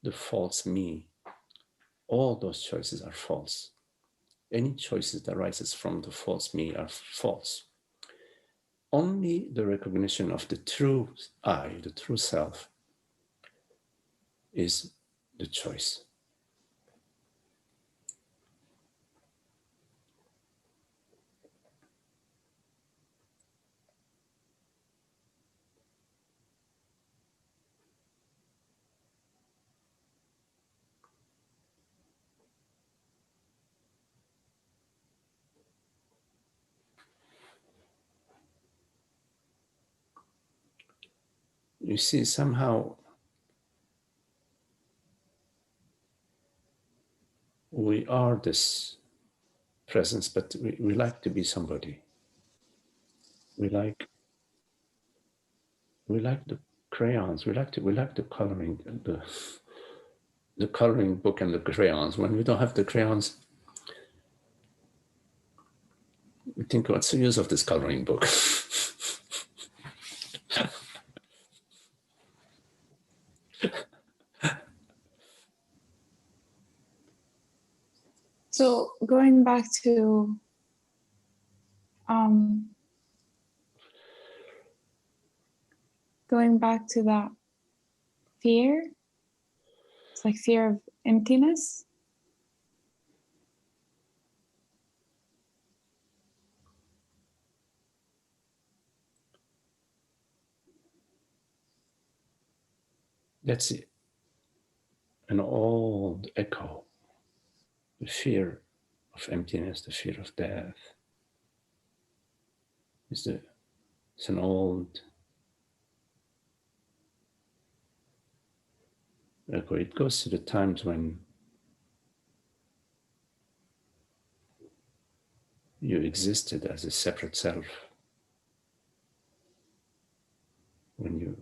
the false me. All those choices are false. Any choices that arises from the false me are false. Only the recognition of the true I, the true self, is the choice. You see, somehow we are this presence, but we like to be somebody. We like the crayons. We like the coloring, the coloring book and the crayons. When we don't have the crayons, we think, what's the use of this coloring book? So going back to that fear, it's like fear of emptiness. That's an old echo. The fear of emptiness, the fear of death. It's an old echo. It goes to the times when you existed as a separate self, when you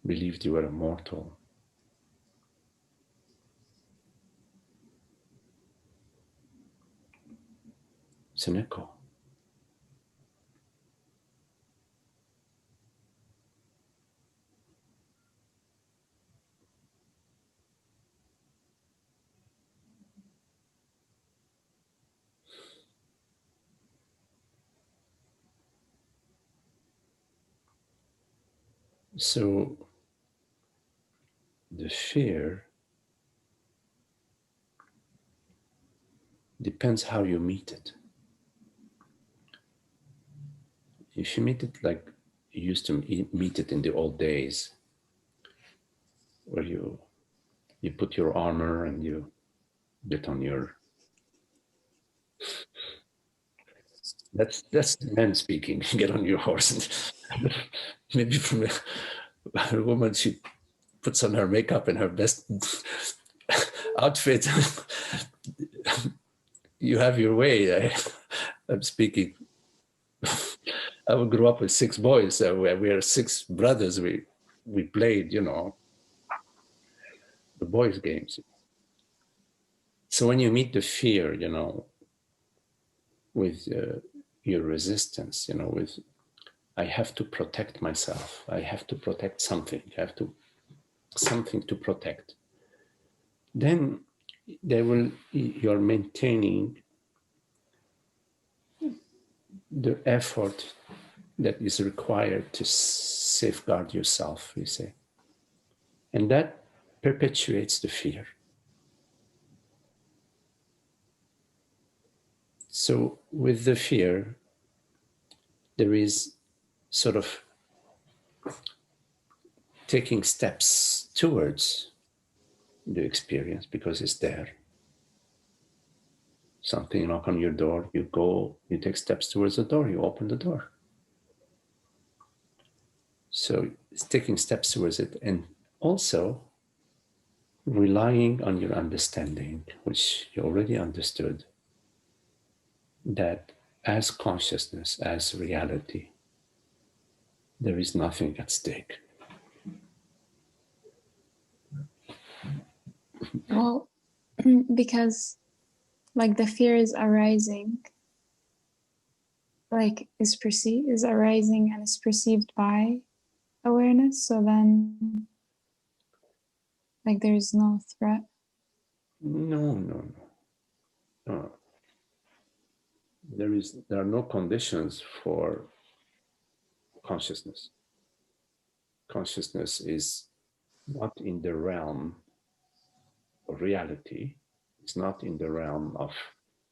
believed you were immortal. It's an echo. So the fear depends how you meet it. If you meet it like you used to meet it in the old days, where you put your armor and you get on your, that's men speaking, get on your horse. And maybe from a woman, she puts on her makeup and her best outfit. You have your way. I'm speaking. I grew up with 6 boys. We are 6 brothers. We played, you know, the boys' games. So when you meet the fear, you know, with your resistance, you know, with I have to protect myself. I have to protect something. I have to something to protect. Then you're maintaining the effort that is required to safeguard yourself, you say. And that perpetuates the fear. So with the fear, there is sort of taking steps towards the experience because it's there. Something knock on your door, you go, you take steps towards the door, you open the door. So it's taking steps towards it, and also relying on your understanding, which you already understood, that as consciousness, as reality, there is nothing at stake. Well, because like the fear is arising, like is arising and is perceived by awareness. So then like there's no threat. No. There are no conditions for consciousness. Consciousness is not in the realm of reality. It's not in the realm of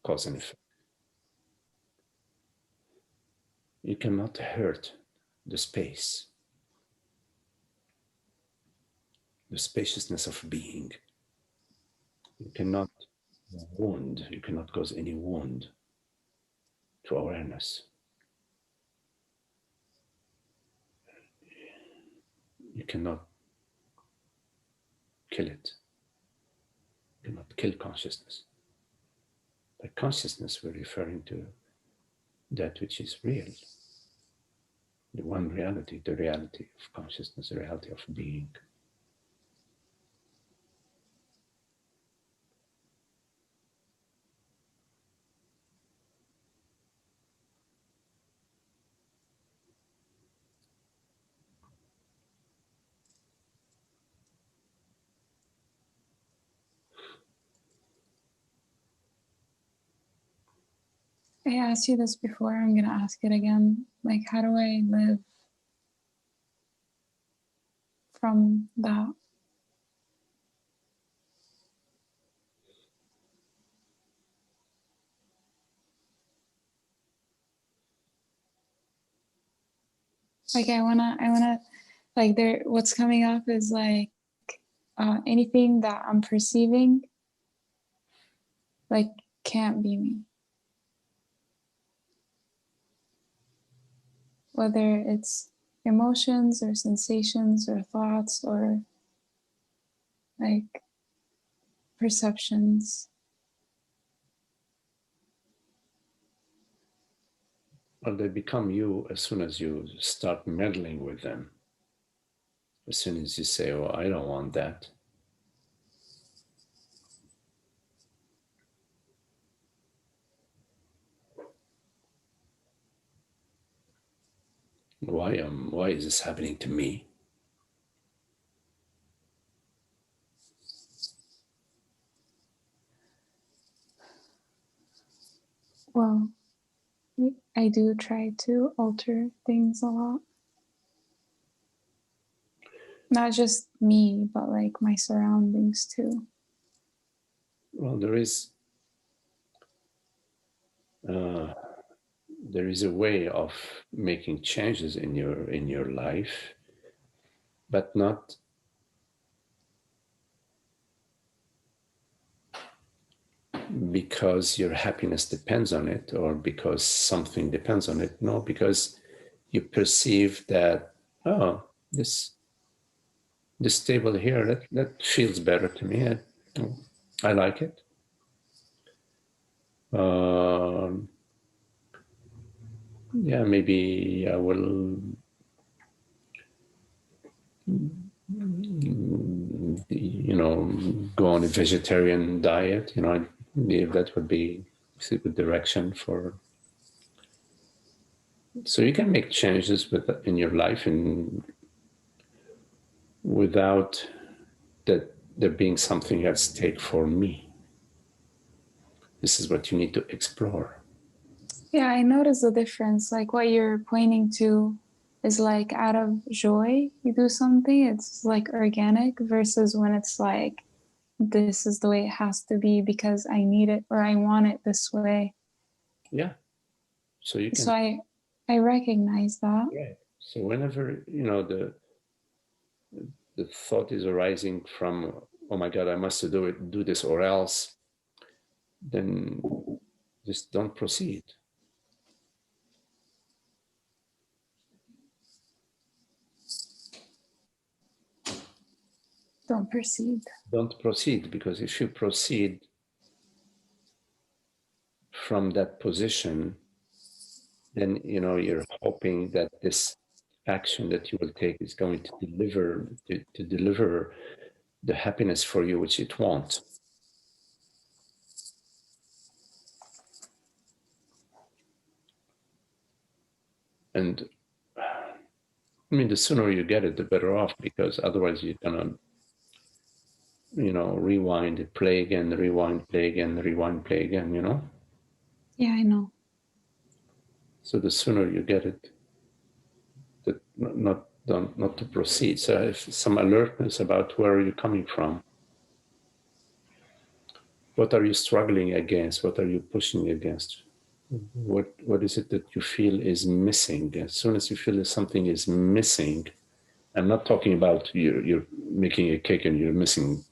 cause and effect. You cannot hurt the space, the spaciousness of being. You cannot wound, you cannot cause any wound to awareness. You cannot kill it. You cannot kill consciousness. By consciousness, we're referring to that which is real. The one reality, the reality of consciousness, the reality of being. I asked you this before, I'm going to ask it again. Like, how do I live from that? Like, I wanna, like, what's coming up is like, anything that I'm perceiving, like, can't be me. Whether it's emotions or sensations or thoughts or like perceptions. Well, they become you as soon as you start meddling with them. As soon as you say, oh, I don't want that. Why is this happening to me? Well, I do try to alter things a lot. Not just me, but like my surroundings too. Well, there is there is a way of making changes in your life, but not because your happiness depends on it or because something depends on it. No, because you perceive that, oh, this table here, that feels better to me. I like it. Yeah, maybe I will, go on a vegetarian diet. I believe that would be a good direction for. So you can make changes in your life and without that there being something at stake for me. This is what you need to explore. Yeah, I notice the difference. Like what you're pointing to is like out of joy, you do something, it's like organic, versus when it's like, this is the way it has to be because I need it or I want it this way. Yeah. So you can. So I recognize that. Right. So whenever, the thought is arising from, oh my God, I must do this or else, then just don't proceed. Don't proceed. Don't proceed, because if you proceed from that position, then you're hoping that this action that you will take is going to deliver the happiness for you which it wants. And I mean, the sooner you get it, the better off, because otherwise you're gonna rewind, play again, rewind, play again, rewind, play again, Yeah, I know. So the sooner you get it, not to proceed. So if some alertness about where are you coming from, what are you struggling against, what are you pushing against, what is it that you feel is missing? As soon as you feel that something is missing, I'm not talking about you're making a cake and you're missing.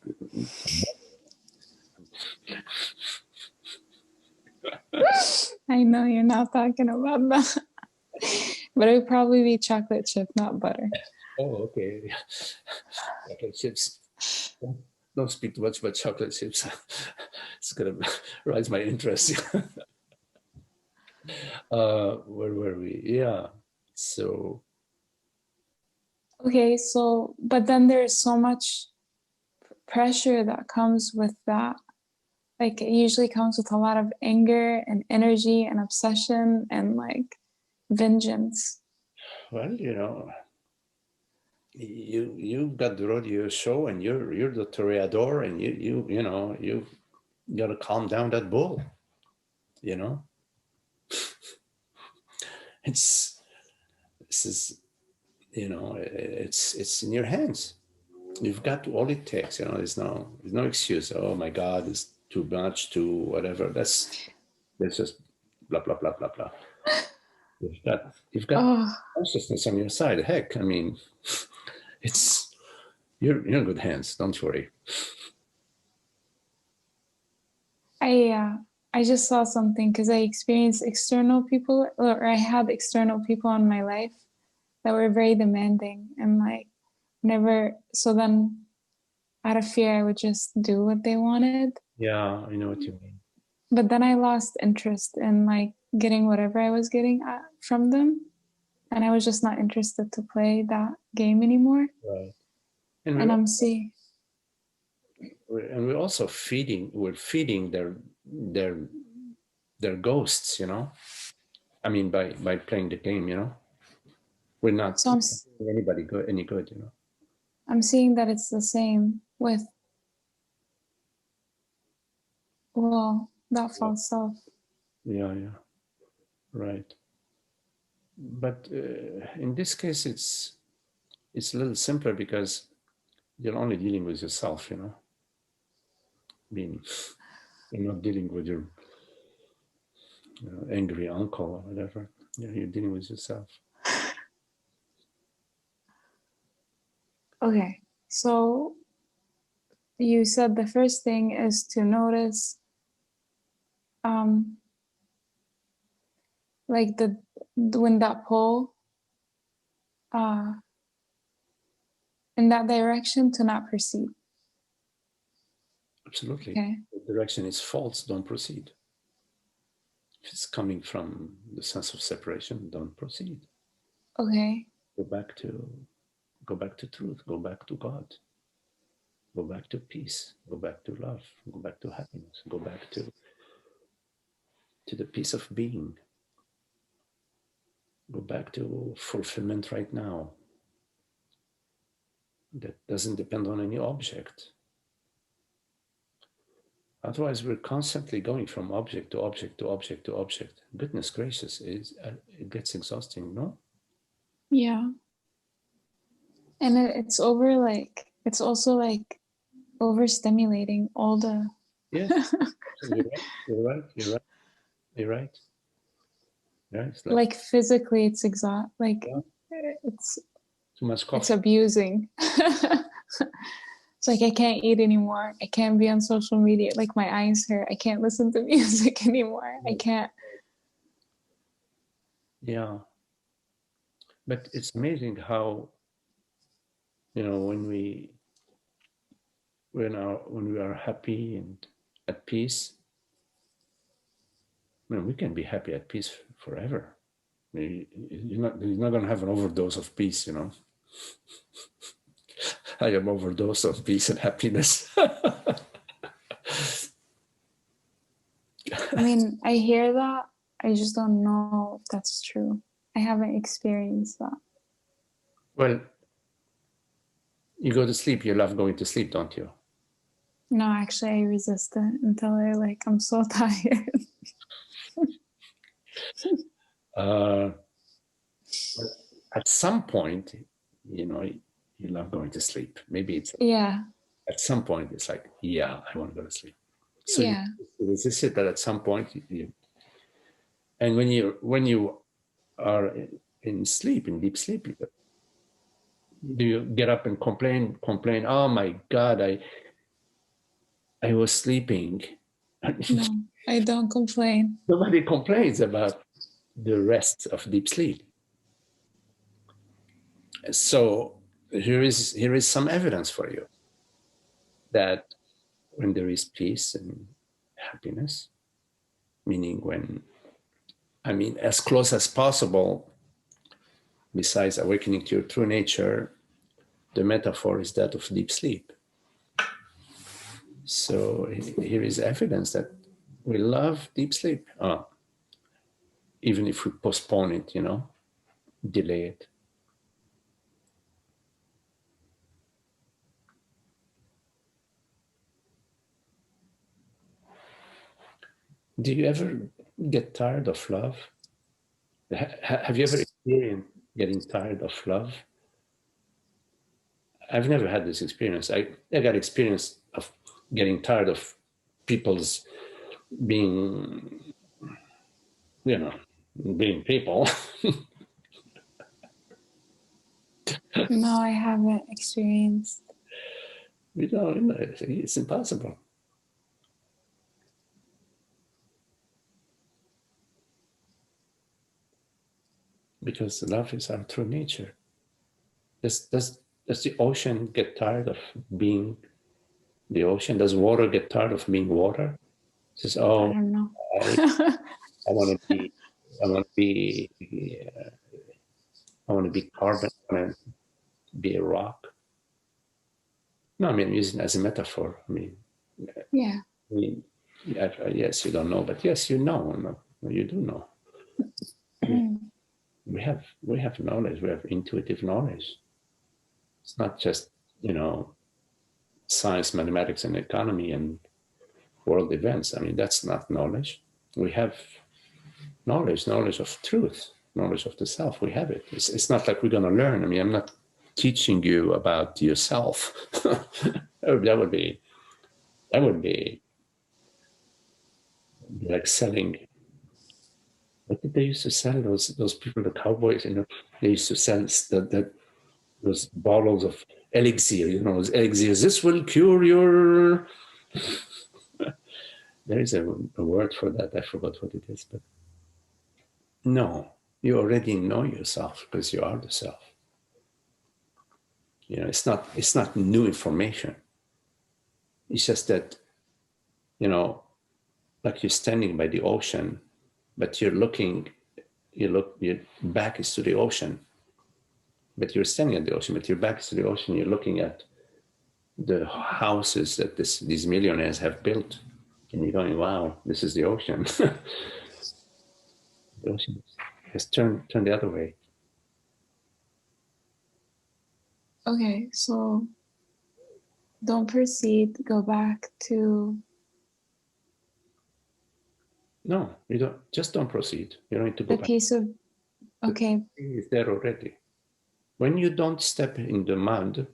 I know you're not talking about that. But it would probably be chocolate chip, not butter. Oh, okay. Chocolate chips. Don't speak too much about chocolate chips. It's gonna rise my interest. Where were we? Yeah. So. Okay, so, but then there's so much pressure that comes with that. Like it usually comes with a lot of anger and energy and obsession and like vengeance. Well, you've got the rodeo show and you're the toreador, and you gotta calm down that bull. This is it's in your hands. You've got all it takes. There's no excuse. Oh my God, it's too much, too whatever. That's just blah blah blah blah blah. You've got consciousness on your side. Heck, I mean, you're in good hands. Don't worry. I just saw something because I experienced external people, or I had external people in my life that were very demanding and like never. So then, out of fear, I would just do what they wanted. Yeah, I know what you mean. But then I lost interest in like getting whatever I was getting from them, and I was just not interested to play that game anymore. Right. And I'm seeing. And we're also feeding their ghosts, I mean, by playing the game, we're not doing anybody any good, I'm seeing that it's the same with, that false self. Yeah, right. But in this case, it's a little simpler because you're only dealing with yourself, I mean, you're not dealing with angry uncle or whatever. You're dealing with yourself. Okay, so you said the first thing is to notice like when that pull in that direction, to not proceed. Absolutely. Okay. If the direction is false, don't proceed. If it's coming from the sense of separation, don't proceed. Okay. Go back to truth, go back to God, go back to peace, go back to love, go back to happiness, go back to the peace of being. Go back to fulfillment right now. That doesn't depend on any object. Otherwise, we're constantly going from object to object to object to object. Goodness gracious, it gets exhausting, no? Yeah. And it's also like overstimulating all the. Yes, you're right. Yeah, it's like physically, it's like yeah, it's too much coffee. it's abusing. It's like I can't eat anymore. I can't be on social media. Like my eyes hurt. I can't listen to music anymore. I can't. Yeah. But it's amazing how, when we are happy and at peace, we can be happy at peace forever. You're not going to have an overdose of peace, I am overdose of peace and happiness. I mean, I hear that. I just don't know if that's true. I haven't experienced that. Well, you go to sleep, you love going to sleep, don't you? No, actually, I resist it until I'm so tired. At some point, you love going to sleep. Maybe it's at some point it's like, yeah, I want to go to sleep. So yeah, you resist it, that at some point and when you are in sleep, in deep sleep, do you get up and complain? Oh my God, I was sleeping. no, I don't complain. Nobody complains about the rest of deep sleep. So here is some evidence for you that when there is peace and happiness, meaning as close as possible, besides awakening to your true nature, the metaphor is that of deep sleep. So here is evidence that we love deep sleep, even if we postpone it, delay it. Do you ever get tired of love? Have you ever experienced getting tired of love? I've never had this experience. I got experience of getting tired of people's being, being people. No, I haven't experienced. It's impossible. Because love is our true nature. Does the ocean get tired of being the ocean? Does water get tired of being water? It says, oh, I don't know. I want to be carbon. I want to be a rock. No, I'm using it as a metaphor. Yeah. Yes, you don't know, but yes, you know. No, you do know. We have knowledge. We have intuitive knowledge. It's not just science, mathematics, and economy and world events. That's not knowledge. We have knowledge of truth, knowledge of the self. We have it. It's not like we're going to learn. I'm not teaching you about yourself. That would be like selling What did they used to sell? Those people, the cowboys, you know, they used to sell those bottles of elixir, you know, those elixirs. This will cure your. There is a word for that. I forgot what it is, but no, you already know yourself because you are the self. You know, it's not new information. It's just that, you know, like you're standing by the ocean, but your back is to the ocean. But you're standing at the ocean, but your back is to the ocean. You're looking at the houses that these millionaires have built, and you're going, "Wow, this is the ocean." The ocean has turned the other way. Okay, so don't proceed. Go back to. No, you don't. Just don't proceed. You don't need to go The back. piece of. Okay. It's there already. When you don't step in the mud,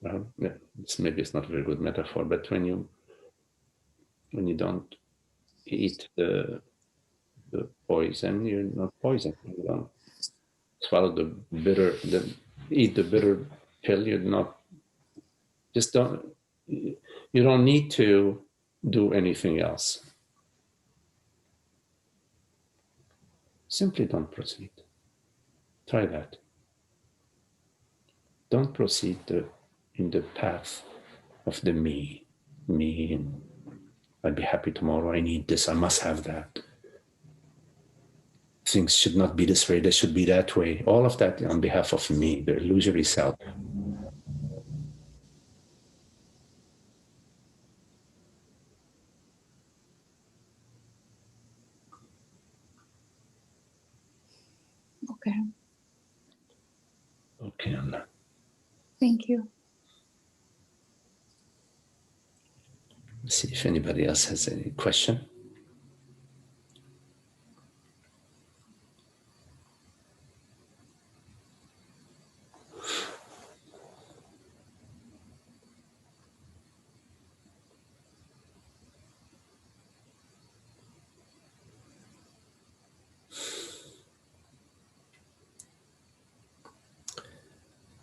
well, maybe it's not a very good metaphor, but when you don't eat the poison, you're not poisoned. You don't swallow eat the bitter pill. You're not. Just don't. You don't need to do anything else. Simply don't proceed. Try that. Don't proceed in the path of the me. And I'll be happy tomorrow. I need this. I must have that. Things should not be this way. They should be that way. All of that on behalf of me, the illusory self. Okay. Okay, Anna. Thank you. Let's see if anybody else has any question.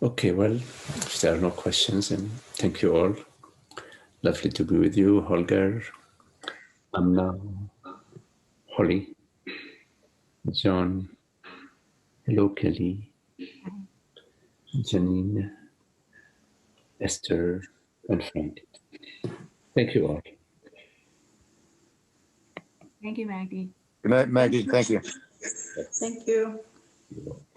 Okay, well, if there are no questions, then thank you all. Lovely to be with you, Holger, Amna, Holly, John, hello, Kelly, Janine, Esther, and Frank. Thank you all. Thank you, Magdi. Good night, Maggie. Thank you. Thank you. You're welcome.